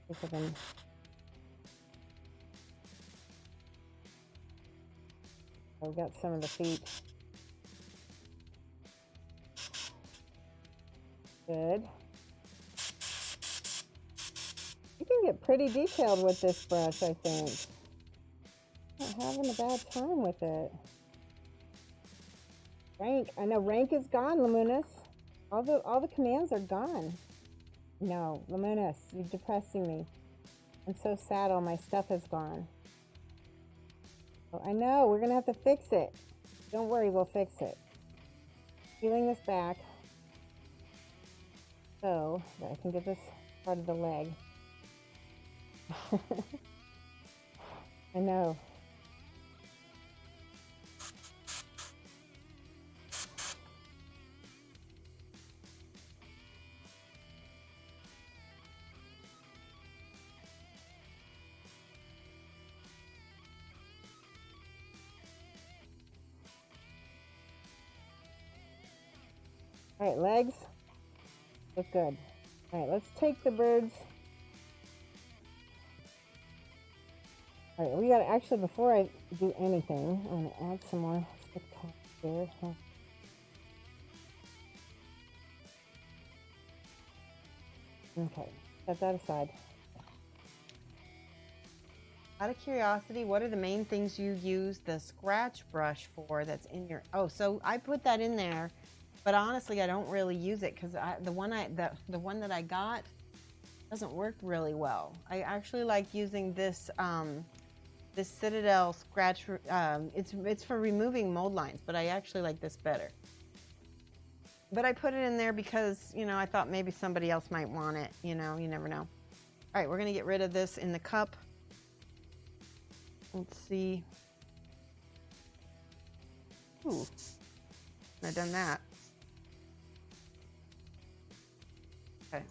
See if I can. I've got some of the feet. Good. You can get pretty detailed with this brush, I think. Not having a bad time with it. Rank. I know rank is gone, Lamunas. All the commands are gone. No, Lamunas, you're depressing me. I'm so sad all my stuff is gone. Oh, I know, we're gonna have to fix it. Don't worry, we'll fix it. Peeling this back so that I can get this part of the leg. I know. All right, legs look good. All right, let's take the birds. All right, we got to actually, before I do anything, I'm going to add some more stick tape there. Okay, set that aside. Out of curiosity, what are the main things you use the scratch brush for that's in your... Oh, so I put that in there, but honestly, I don't really use it because the one that I got doesn't work really well. I actually like using this this Citadel scratch. It's for removing mold lines, but I actually like this better. But I put it in there because, you know, I thought maybe somebody else might want it. You know, you never know. All right, we're gonna get rid of this in the cup. Let's see. Ooh, I've done that. Okay.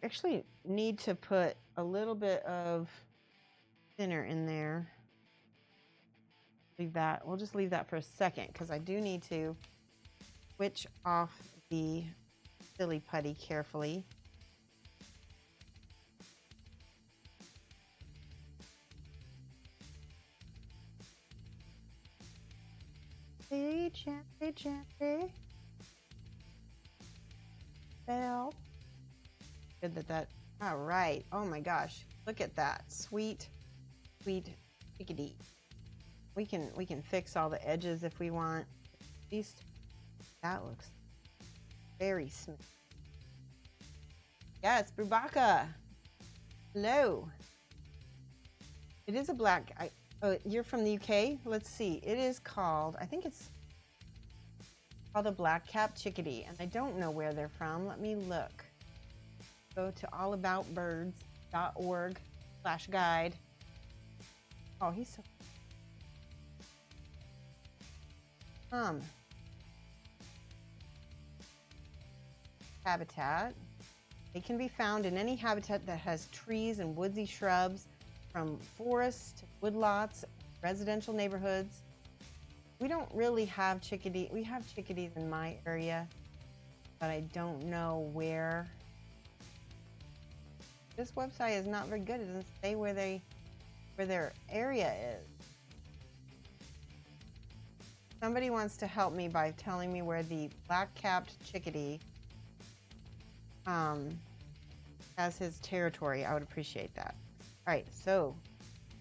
Actually need to put a little bit of thinner in there. Leave that. We'll just leave that for a second because I do need to switch off the silly putty carefully. Gently, gently. Bell. Good that. All right. Oh my gosh. Look at that. Sweet, sweet chickadee. We can fix all the edges if we want. At least that looks very smooth. Yes, Brubaka. Hello. It is a black. Oh, you're from the UK? Let's see. It is called, I think it's called a black-capped chickadee, and I don't know where they're from. Let me look. Go to allaboutbirds.org/guide. Oh, he's so... Habitat. They can be found in any habitat that has trees and woodsy shrubs, from forests to woodlots, residential neighborhoods. We don't really have chickadee. We have chickadees in my area, but I don't know where. This website is not very good. It doesn't say where their area is. Somebody wants to help me by telling me where the black-capped chickadee has his territory. I would appreciate that. All right, so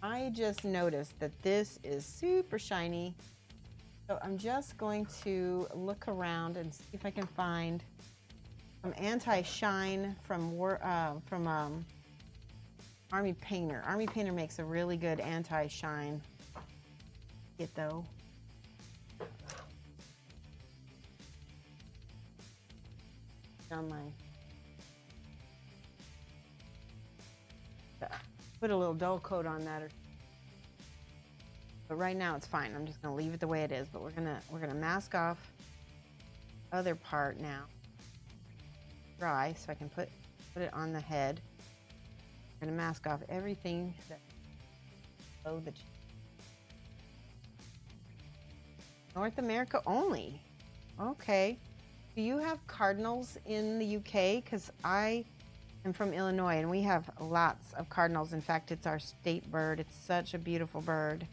I just noticed that this is super shiny. So I'm just going to look around and see if I can find some anti-shine from Army Painter. Army Painter makes a really good anti-shine kit though. On my put a little dull coat on that, but right now it's fine. I'm just gonna leave it the way it is, but we're gonna mask off the other part now. dry so I can put it on the head. I'm going to mask off everything that's below the chin. North America only. Okay. Do you have cardinals in the UK? Because I am from Illinois and we have lots of cardinals. In fact, it's our state bird. It's such a beautiful bird.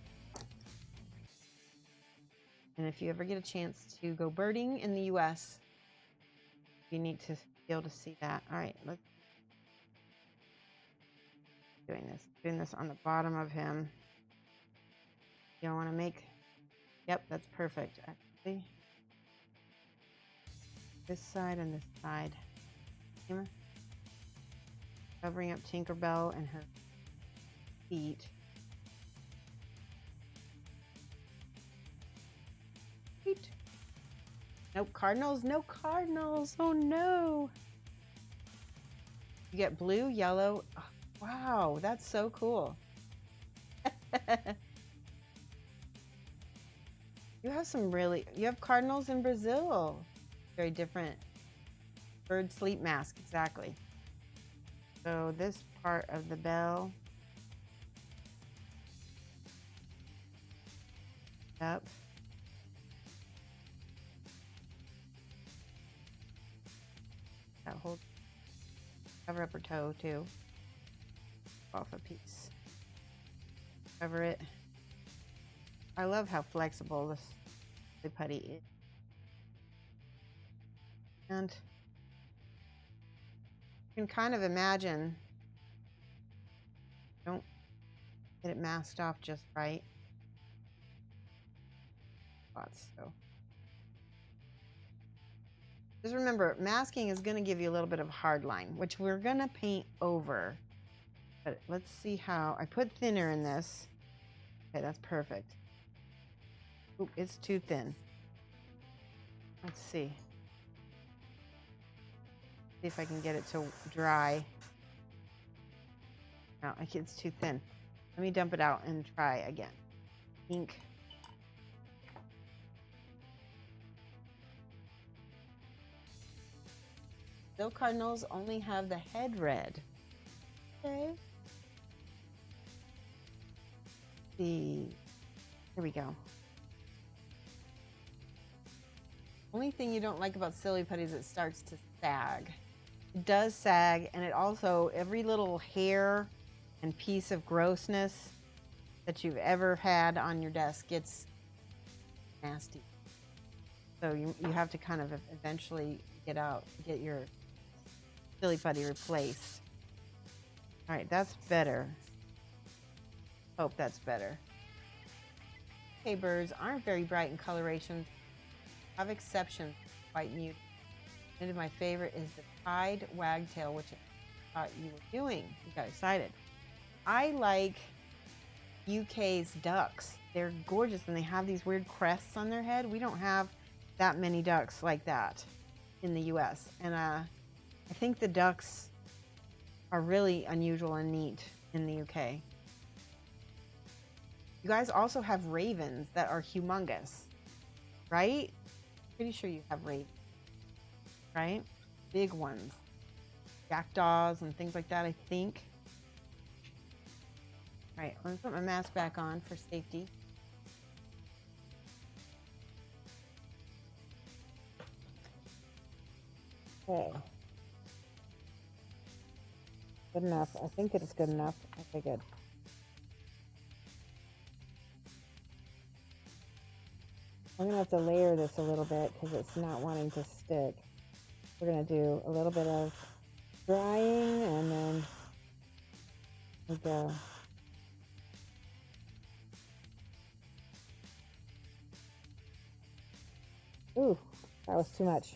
And if you ever get a chance to go birding in the US, you need to be able to see that. All right, let's doing this on the bottom of him. You don't want to make, yep, that's perfect actually. This side and this side. Covering up Tinkerbell and her feet. Feet. Nope, cardinals, no cardinals. Oh no. You get blue, yellow. Oh, wow, that's so cool. You have cardinals in Brazil. Very different. Bird sleep mask, exactly. So this part of the bell. Up. That whole cover up her toe too. Off a piece. Cover it. I love how flexible the putty is. And you can kind of imagine, don't get it masked off just right. So just remember, masking is going to give you a little bit of hard line, which we're going to paint over. But let's see how I put thinner in this. Okay, that's perfect. Oop, it's too thin. Let's see. See if I can get it to dry. No, it's too thin. Let me dump it out and try again. Ink. Still cardinals only have the head red. Okay. See. Here we go. Only thing you don't like about silly putty is it starts to sag. It does sag, and it also, every little hair and piece of grossness that you've ever had on your desk gets nasty. So you have to kind of eventually get your silly putty replaced. All right, that's better. Hope that's better. Okay, birds aren't very bright in coloration. Have exceptions, quite mute. One of my favorite is the pied wagtail, which I thought you were doing. You got excited. I like UK's ducks. They're gorgeous and they have these weird crests on their head. We don't have that many ducks like that in the US. And I think the ducks are really unusual and neat in the UK. You guys also have ravens that are humongous, right? Pretty sure you have ravens, right? Big ones. Jackdaws and things like that, I think. All right, let me put my mask back on for safety. Okay. Good enough. I think it's good enough. Okay, good. I'm going to have to layer this a little bit because it's not wanting to stick. We're going to do a little bit of drying and then we go. Ooh, that was too much.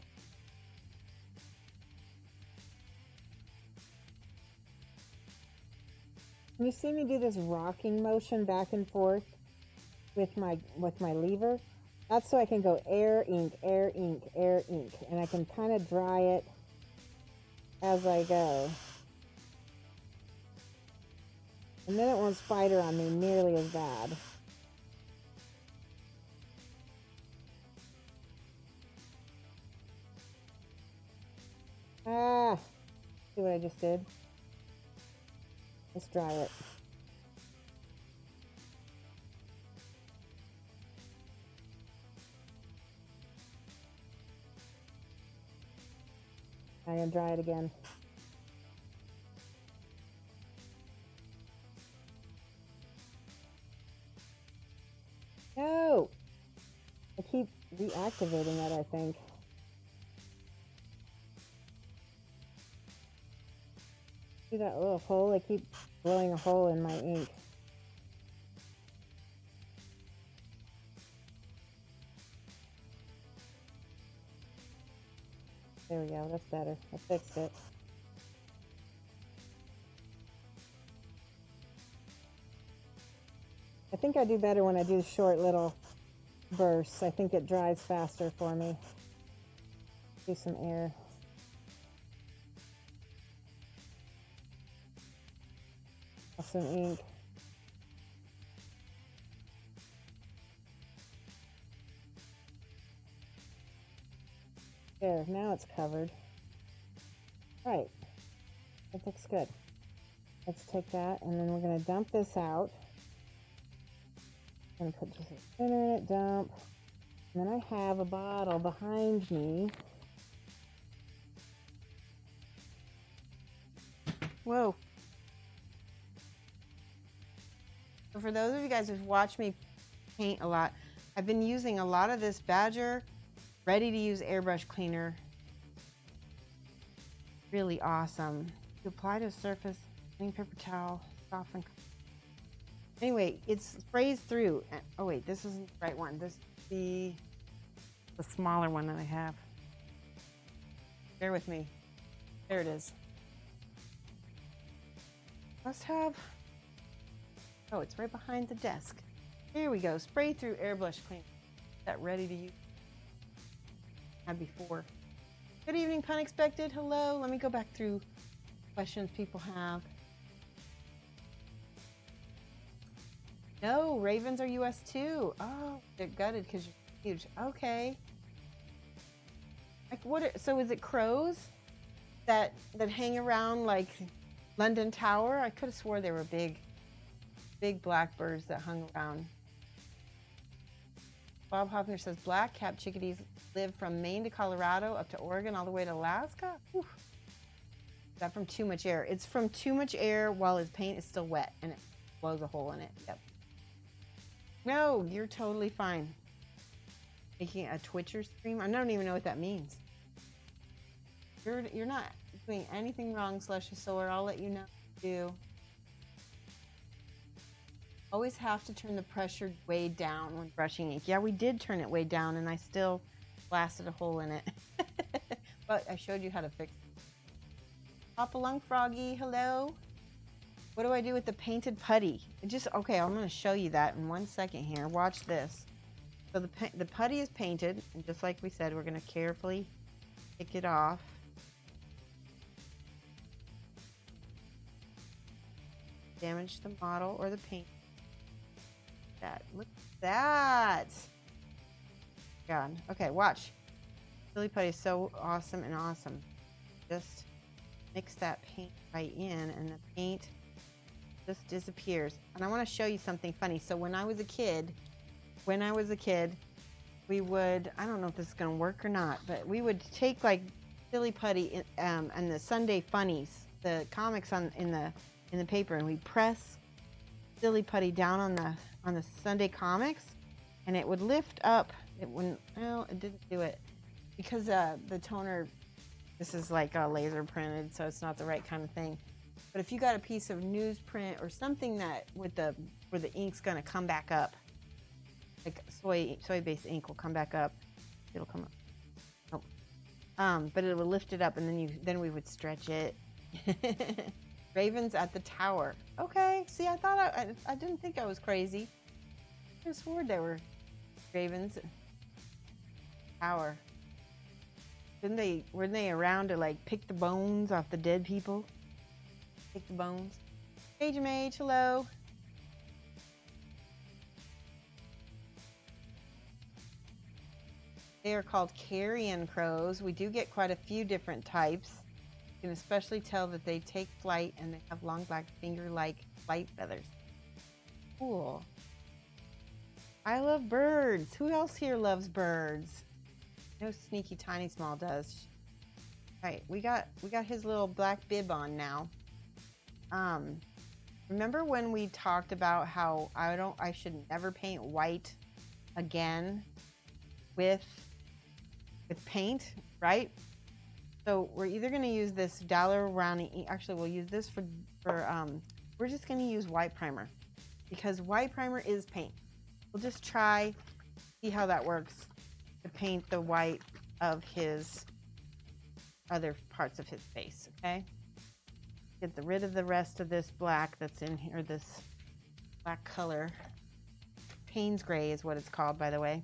Can you see me do this rocking motion back and forth with my lever? That's so I can go air, ink, air, ink, air, ink. And I can kind of dry it as I go. And then it won't spider on me nearly as bad. Ah. See what I just did? Let's dry it. I'm gonna dry it again. No! I keep reactivating it, I think. See that little hole? I keep blowing a hole in my ink. There we go, that's better. I fixed it. I think I do better when I do short little bursts. I think it dries faster for me. Do some air. Some ink. There, now it's covered. All right, that looks good. Let's take that, and then we're gonna dump this out. I'm gonna put just a thinner in it, dump. And then I have a bottle behind me. Whoa. So for those of you guys who've watched me paint a lot, I've been using a lot of this Badger ready-to-use airbrush cleaner. Really awesome. To apply to a surface, clean paper towel, soften. Anyway, it sprays through. Oh wait, this isn't the right one. This is the smaller one that I have. Bear with me. There it is. Must have. Oh, it's right behind the desk. Here we go. Spray through airbrush cleaner. That ready to use. Had before. Good evening, Pun Expected. Hello. Let me go back through questions people have. No, Ravens are US too. Oh, they're gutted because you're huge. Okay. Like what? So is it crows that hang around like London Tower? I could have swore they were big blackbirds that hung around. Bob Hoffner says black-capped chickadees live from Maine to Colorado up to Oregon all the way to Alaska. Whew. Is that from too much air? It's from too much air while his paint is still wet and it blows a hole in it. Yep. No, you're totally fine. Making a Twitcher stream? I don't even know what that means. You're not doing anything wrong, Slushy Solar. I'll let you know what you do. Always have to turn the pressure way down when brushing ink. Yeah, we did turn it way down and I still blasted a hole in it. But I showed you how to fix it. Hop along, Froggy. Hello. What do I do with the painted putty? Okay, I'm going to show you that in 1 second here. Watch this. So the putty is painted, and just like we said, we're going to carefully pick it off. Damage the model or the paint. Look at that. God. Okay, watch. Silly putty is so awesome and awesome. Just mix that paint right in, and the paint just disappears. And I want to show you something funny. So when I was a kid, we would, I don't know if this is going to work or not, but we would take like silly putty and the Sunday funnies, the comics in the paper, and we press silly putty down on the Sunday comics, and it would lift up. It wouldn't. Well, it didn't do it because the toner. This is like laser printed, so it's not the right kind of thing. But if you got a piece of newsprint or something that where the ink's gonna come back up, like soy-based ink will come back up. It'll come up. Oh. But it will lift it up, and then we would stretch it. Ravens at the tower. Okay. See, I thought I didn't think I was crazy. I swore there were ravens. Tower. Weren't they around to like pick the bones off the dead people? Pick the bones. Hey, Jamage, hello. They are called carrion crows. We do get quite a few different types. You can especially tell that they take flight and they have long black finger-like flight feathers. Cool. I love birds. Who else here loves birds? I know Sneaky Tiny Small does. All right, we got his little black bib on now. Remember when we talked about how I should never paint white again with paint, right? So we're either going to use this Daler Rowney ink. Actually, we'll use this for we're just going to use white primer because white primer is paint. We'll just try, see how that works to paint the white of his other parts of his face, okay? Get rid of the rest of this black that's in here, this black color. Payne's gray is what it's called, by the way.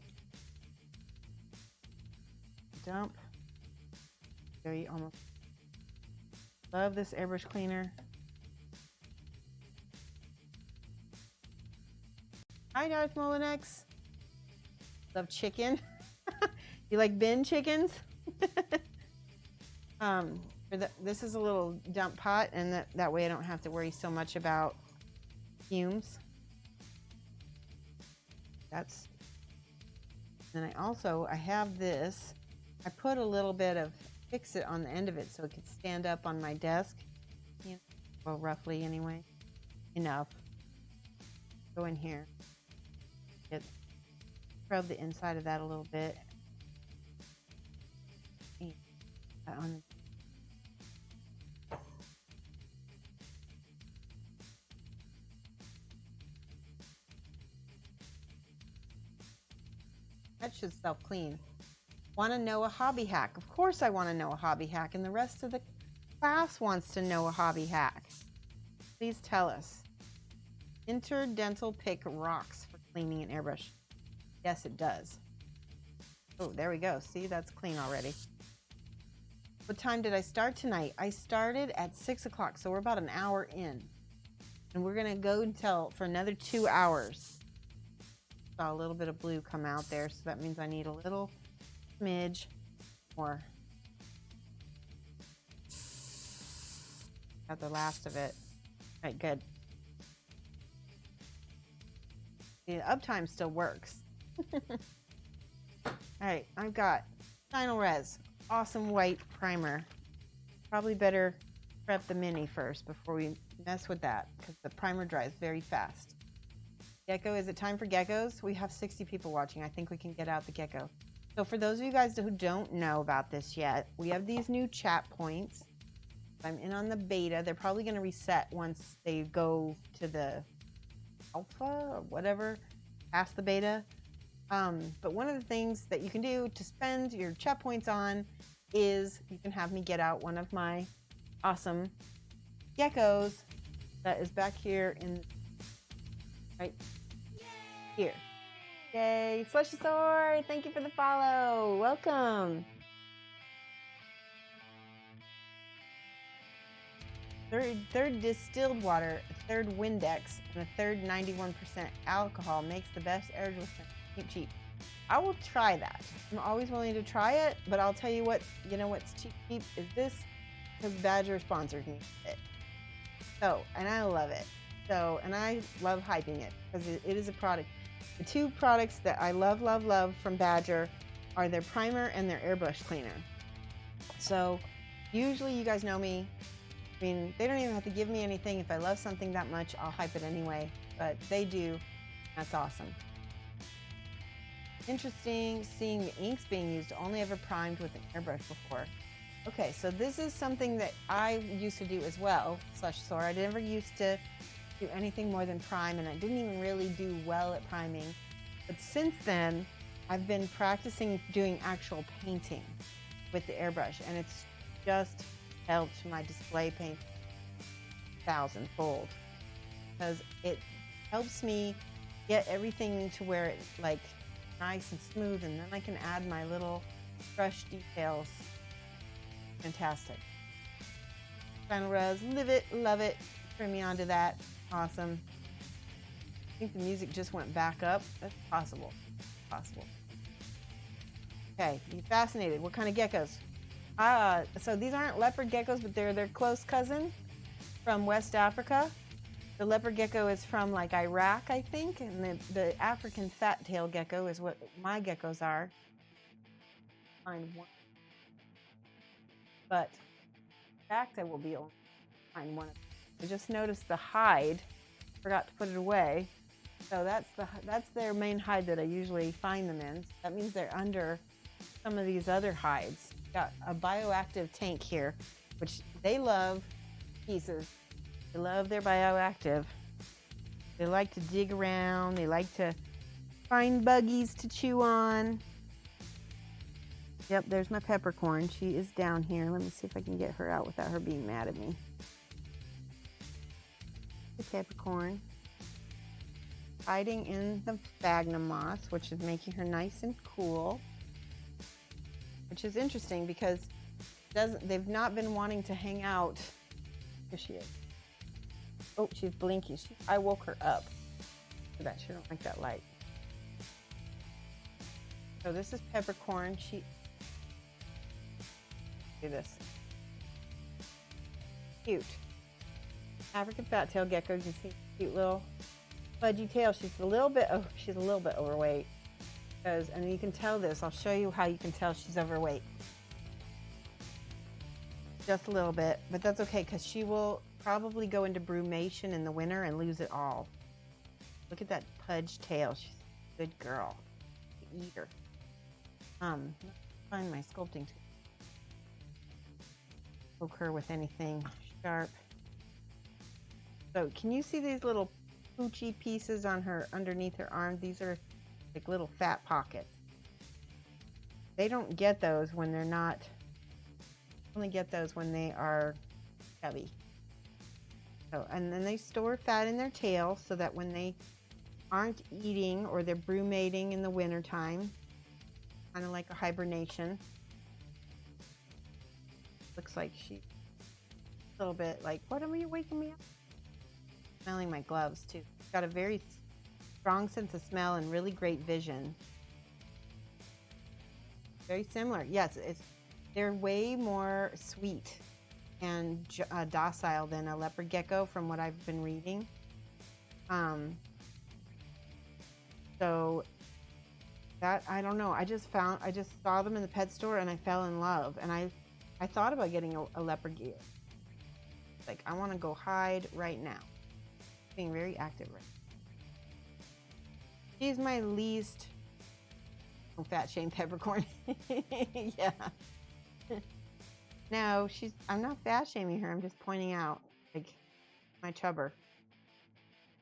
Dump. Very almost. Love this airbrush cleaner. Hi, Darth Molinex. Love chicken. You like bin chickens? This is a little dump pot, and that way I don't have to worry so much about fumes. Then I have this. I put a little bit of Fix-It on the end of it so it could stand up on my desk. Well, roughly anyway. Enough. Go in here. Rub the inside of that a little bit. That should self-clean. Want to know a hobby hack? Of course I want to know a hobby hack, and the rest of the class wants to know a hobby hack. Please tell us. Interdental pick rocks for cleaning an airbrush. Yes, it does. Oh, there we go. See, that's clean already. What time did I start tonight? I started at 6 o'clock, so we're about an hour in. And we're going to go for another 2 hours. Saw a little bit of blue come out there, so that means I need a little smidge more. Got the last of it. All right, good. The uptime still works. All right, I've got Final Res, awesome white primer. Probably better prep the mini first before we mess with that because the primer dries very fast. Gecko, is it time for geckos? We have 60 people watching. I think we can get out the gecko. So for those of you guys who don't know about this yet, we have these new chat points. I'm in on the beta. They're probably going to reset once they go to the alpha or whatever, past the beta. But one of the things that you can do to spend your chat points on is you can have me get out one of my awesome geckos that is back here right here. Yay, Slushosaur, thank you for the follow. Welcome. Third distilled water, a third Windex, and a third 91% alcohol makes the best airbrush cheap. I will try that. I'm always willing to try it, but I'll tell you what, you know what's cheap is this, because Badger sponsored me with it. So, and I love it. So, and I love hyping it because it is a product. The two products that I love from Badger are their primer and their airbrush cleaner. So, usually you guys know me. I mean, they don't even have to give me anything. If I love something that much, I'll hype it anyway. But they do. That's awesome. Interesting seeing the inks being used, only ever primed with an airbrush before. Okay, so this is something that I used to do as well, Slushosaur. I never used to do anything more than prime, and I didn't even really do well at priming. But since then, I've been practicing doing actual painting with the airbrush, and it's just helped my display paint 1,000-fold because it helps me get everything to where it's like nice and smooth, and then I can add my little brush details. Fantastic. Final Res, live it, love it. Turn me on to that. Awesome. I think the music just went back up. That's possible. Possible. Okay, you fascinated. What kind of geckos? So these aren't leopard geckos, but they're their close cousin from West Africa. The leopard gecko is from like Iraq, I think, and the African fat-tailed gecko is what my geckos are. Find one, but in fact, I will be able to find one. I just noticed the hide. Forgot to put it away. So that's their main hide that I usually find them in. That means they're under some of these other hides. Got a bioactive tank here, which they love pieces. They love their bioactive. They like to dig around. They like to find buggies to chew on. Yep, there's my peppercorn. She is down here. Let me see if I can get her out without her being mad at me. The peppercorn. Hiding in the sphagnum moss, which is making her nice and cool. Which is interesting because they've not been wanting to hang out. Here she is. Oh, she's blinking. I woke her up. So that she don't like that light. So this is peppercorn. Do this. Cute. African fat-tailed gecko. You can see cute little fudgy tail. She's a little bit overweight. And you can tell this. I'll show you how you can tell she's overweight. Just a little bit, but that's okay because she will probably go into brumation in the winter and lose it all. Look at that pudgy tail. She's a good girl. Eat her. Find my sculpting tool. Poke her with anything sharp. So can you see these little poochy pieces on her underneath her arm? These are like little fat pockets. They don't get those when they're not. Only get those when they are chubby. So, and then they store fat in their tail so that when they aren't eating or they're brumating in the wintertime, kind of like a hibernation. Looks like she's a little bit like, what are you waking me up? Smelling my gloves too. Got a very strong sense of smell and really great vision. Very similar. Yes, they're way more sweet and docile than a leopard gecko from what I've been reading. So that, I don't know. I just saw them in the pet store and I fell in love. And I thought about getting a leopard gear. Like, I want to go hide right now. Being very active right now. She's my least fat shame peppercorn. Yeah. No, I'm not fat shaming her. I'm just pointing out, like, my chubber.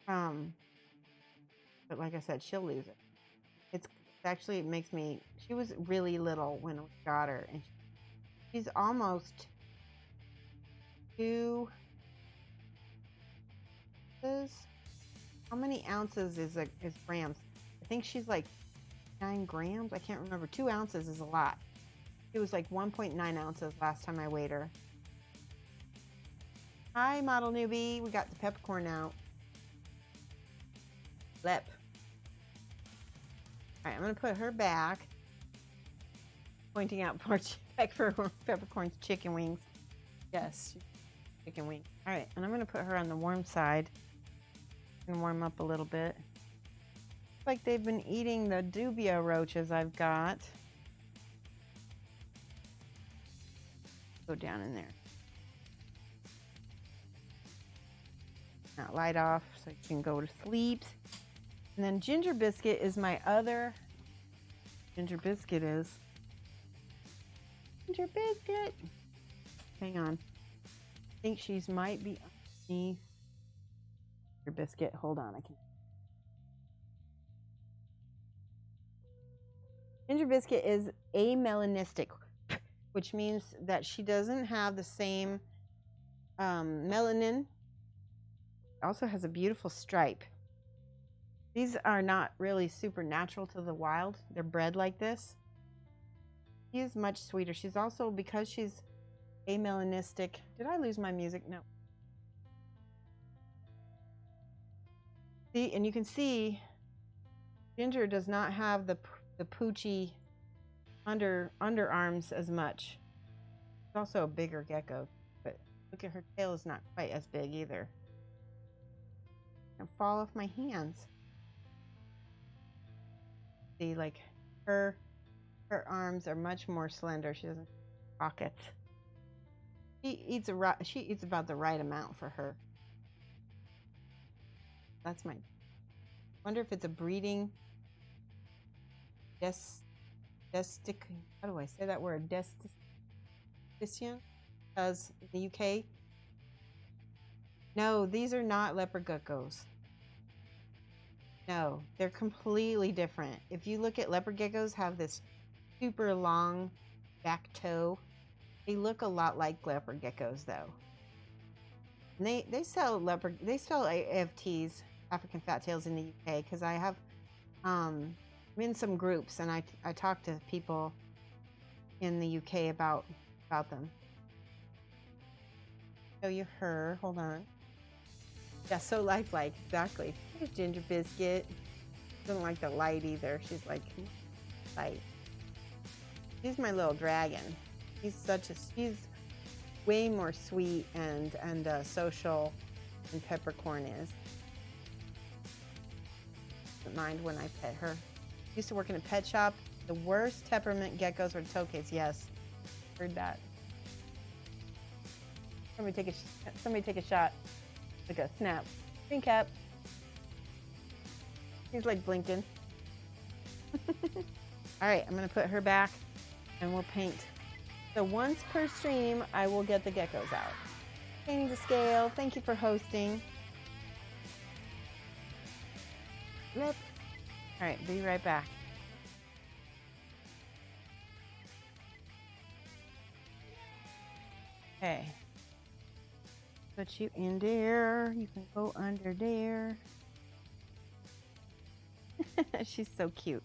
But like I said, she'll lose it. It makes me, she was really little when we got her, and she's almost 2. How many ounces is grams? I think she's like 9 grams. I can't remember. 2 ounces is a lot. It was like 1.9 ounces last time I weighed her. Hi, model newbie. We got the peppercorn out. Lip. All right, I'm going to put her back. Pointing out peppercorn's chicken wings. Yes, chicken wings. All right, and I'm going to put her on the warm side and warm up a little bit. Looks like they've been eating the dubia roaches I've got. Go down in there. Now light off so you can go to sleep. And then Ginger Biscuit is my other. Ginger Biscuit. Hang on. I think she's might be underneath. Ginger Biscuit. Hold on. Ginger Biscuit is amelanistic, which means that she doesn't have the same melanin. Also has a beautiful stripe. These are not really supernatural to the wild. They're bred like this. She is much sweeter. She's also, because she's amelanistic. Did I lose my music? No. See, and you can see Ginger does not have the poochy underarms as much. It's also a bigger gecko, but look at her tail is not quite as big either. It'll fall off my hands. See, like her arms are much more slender. She doesn't have pockets. She eats about the right amount for her. That's my. Wonder if it's a breeding. How do I say that word? Decision? Because in the UK. No, these are not leopard geckos. No, they're completely different. If you look at leopard geckos, have this super long back toe. They look a lot like leopard geckos, though. And they sell AFTs, African fat tails, in the UK because I have I'm in some groups and I talk to people in the UK about them. Show you her. Hold on. Yeah, so lifelike. Exactly. Here's Ginger Biscuit. Doesn't like the light either. She's like light. She's my little dragon. She's way more sweet and social than Peppercorn is. Doesn't mind when I pet her. Used to work in a pet shop. The worst temperament geckos were tokays. Yes, heard that. Somebody take a shot. Like a snap. Green cap. He's like blinking. All right, I'm gonna put her back and we'll paint. So once per stream, I will get the geckos out. Painting to scale. Thank you for hosting. Yep. All right, be right back. Okay. Put you in there. You can go under there. She's so cute.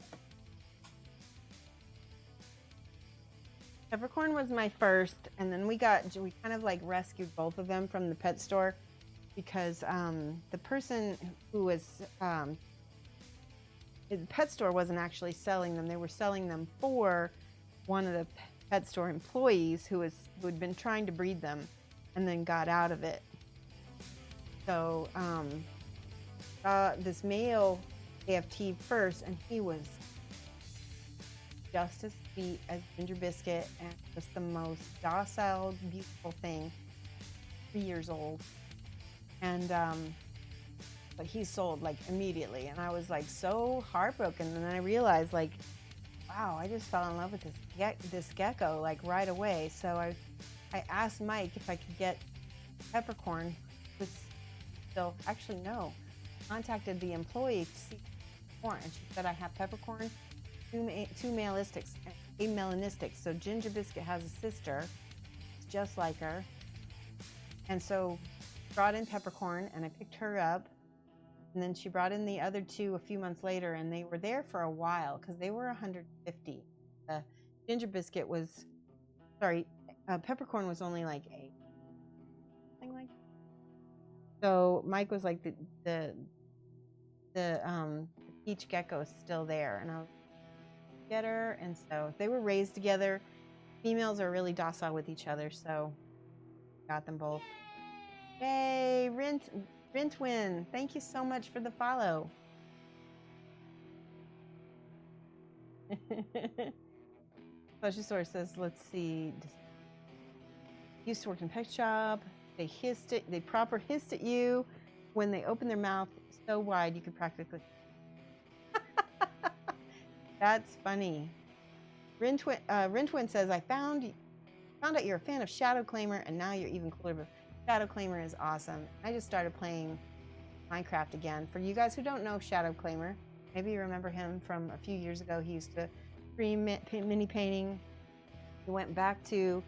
Peppercorn was my first, and then we kind of like rescued both of them from the pet store because the person who was the pet store wasn't actually selling them. They were selling them for one of the pet store employees who had been trying to breed them and then got out of it. So this male AFT first, and he was just as sweet as Ginger Biscuit and just the most docile, beautiful thing. 3 years old, and but he sold like immediately, and I was like so heartbroken. And then I realized, like, wow, I just fell in love with this gecko like right away. So I asked Mike if I could get Peppercorn. Was still actually no, contacted the employee to see more, and she said I have Peppercorn, two melanistic, a melanistic. So Ginger Biscuit has a sister, it's just like her, and so brought in Peppercorn, and I picked her up. And then she brought in the other two a few months later, and they were there for a while because they were 150. Ginger Biscuit was, Peppercorn was only like 8, something like that. So Mike was like the peach gecko is still there, and I was get her, and so they were raised together. Females are really docile with each other, so got them both. Yay, Rintwin, thank you so much for the follow. Shoshie Source says, let's see. Used to work in a pet shop. They proper hissed at you when they opened their mouth so wide you could practically. That's funny. Rintwin says, I found out you're a fan of Shadow Claimer, and now you're even cooler. Shadow Claimer is awesome. I just started playing Minecraft again. For you guys who don't know Shadow Claimer, maybe you remember him from a few years ago. He used to stream mini painting. He went back to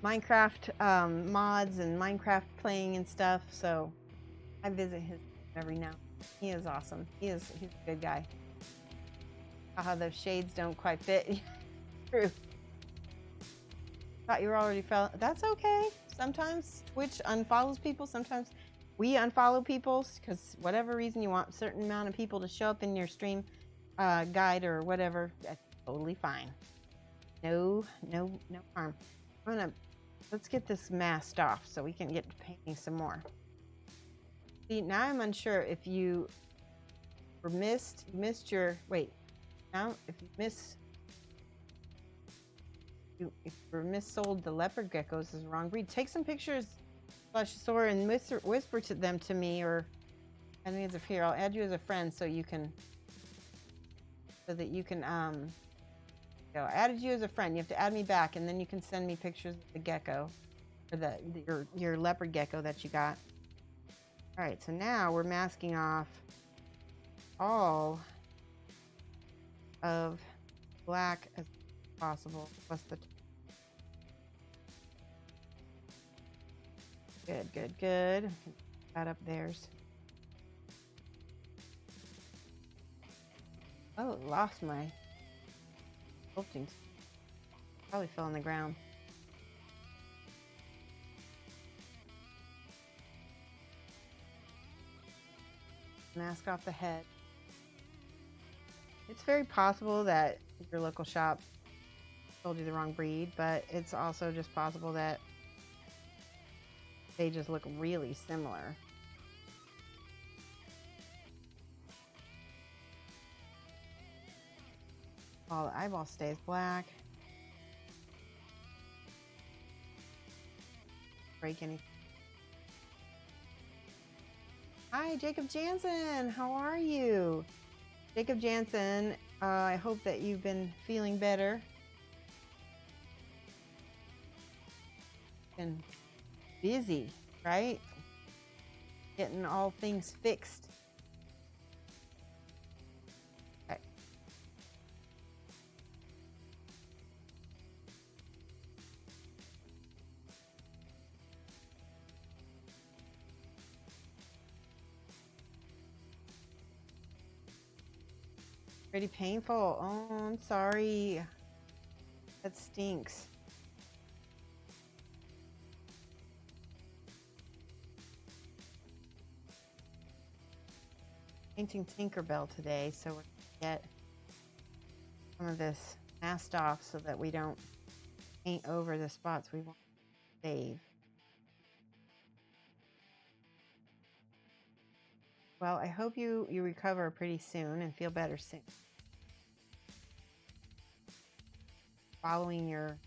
Minecraft mods and Minecraft playing and stuff. So I visit his every now. He is awesome. He's a good guy. Haha, those shades don't quite fit. True. Thought you were already felt. That's okay. Sometimes Twitch unfollows people. Sometimes we unfollow people because whatever reason you want a certain amount of people to show up in your stream guide or whatever. That's totally fine. No harm. I'm gonna Let's get this masked off so we can get to painting some more. See, now I'm unsure if you were missed your, wait, now if you missold the leopard geckos as the wrong breed, take some pictures, Shoshie, and whisper to them to me, or add me as a here. I'll add you as a friend so that you can I added you as a friend. You have to add me back, and then you can send me pictures of the gecko, or your leopard gecko that you got. All right, so now we're masking off all of black as possible, plus the good. That up there's. Oh, lost my sculpting. Probably fell on the ground. Mask off the head. It's very possible that your local shop sold you the wrong breed, but it's also just possible that they just look really similar. All the eyeball stays black. Break anything. Hi, Jacob Jansen. How are you? Jacob Jansen, I hope that you've been feeling better. Been busy, right? Getting all things fixed. Okay. Pretty painful. Oh, I'm sorry. That stinks. Painting Tinkerbell today, so we're gonna get some of this masked off so that we don't paint over the spots we want to save. Well, I hope you recover pretty soon and feel better soon. Following your...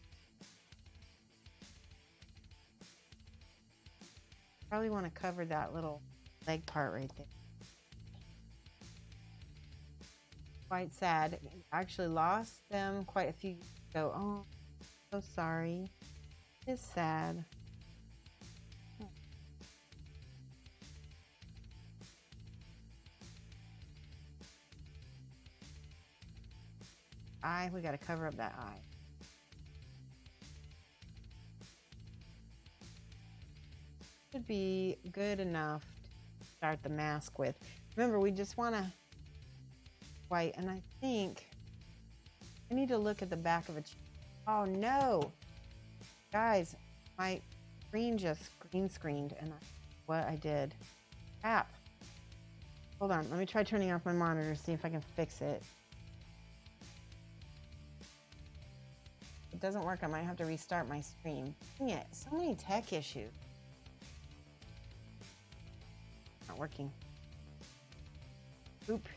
Probably want to cover that little leg part right there. Quite sad. I actually lost them quite a few years ago. Oh, so sorry. It's sad. We got to cover up that eye. Should be good enough to start the mask with. Remember, we just want to white, and I think I need to look at the back of a oh no, guys, my screen just green screened, and what I did. Crap. Hold on, let me try turning off my monitor, see if I can fix it. If it doesn't work, I might have to restart my stream. Dang it, so many tech issues. Not working. Oop.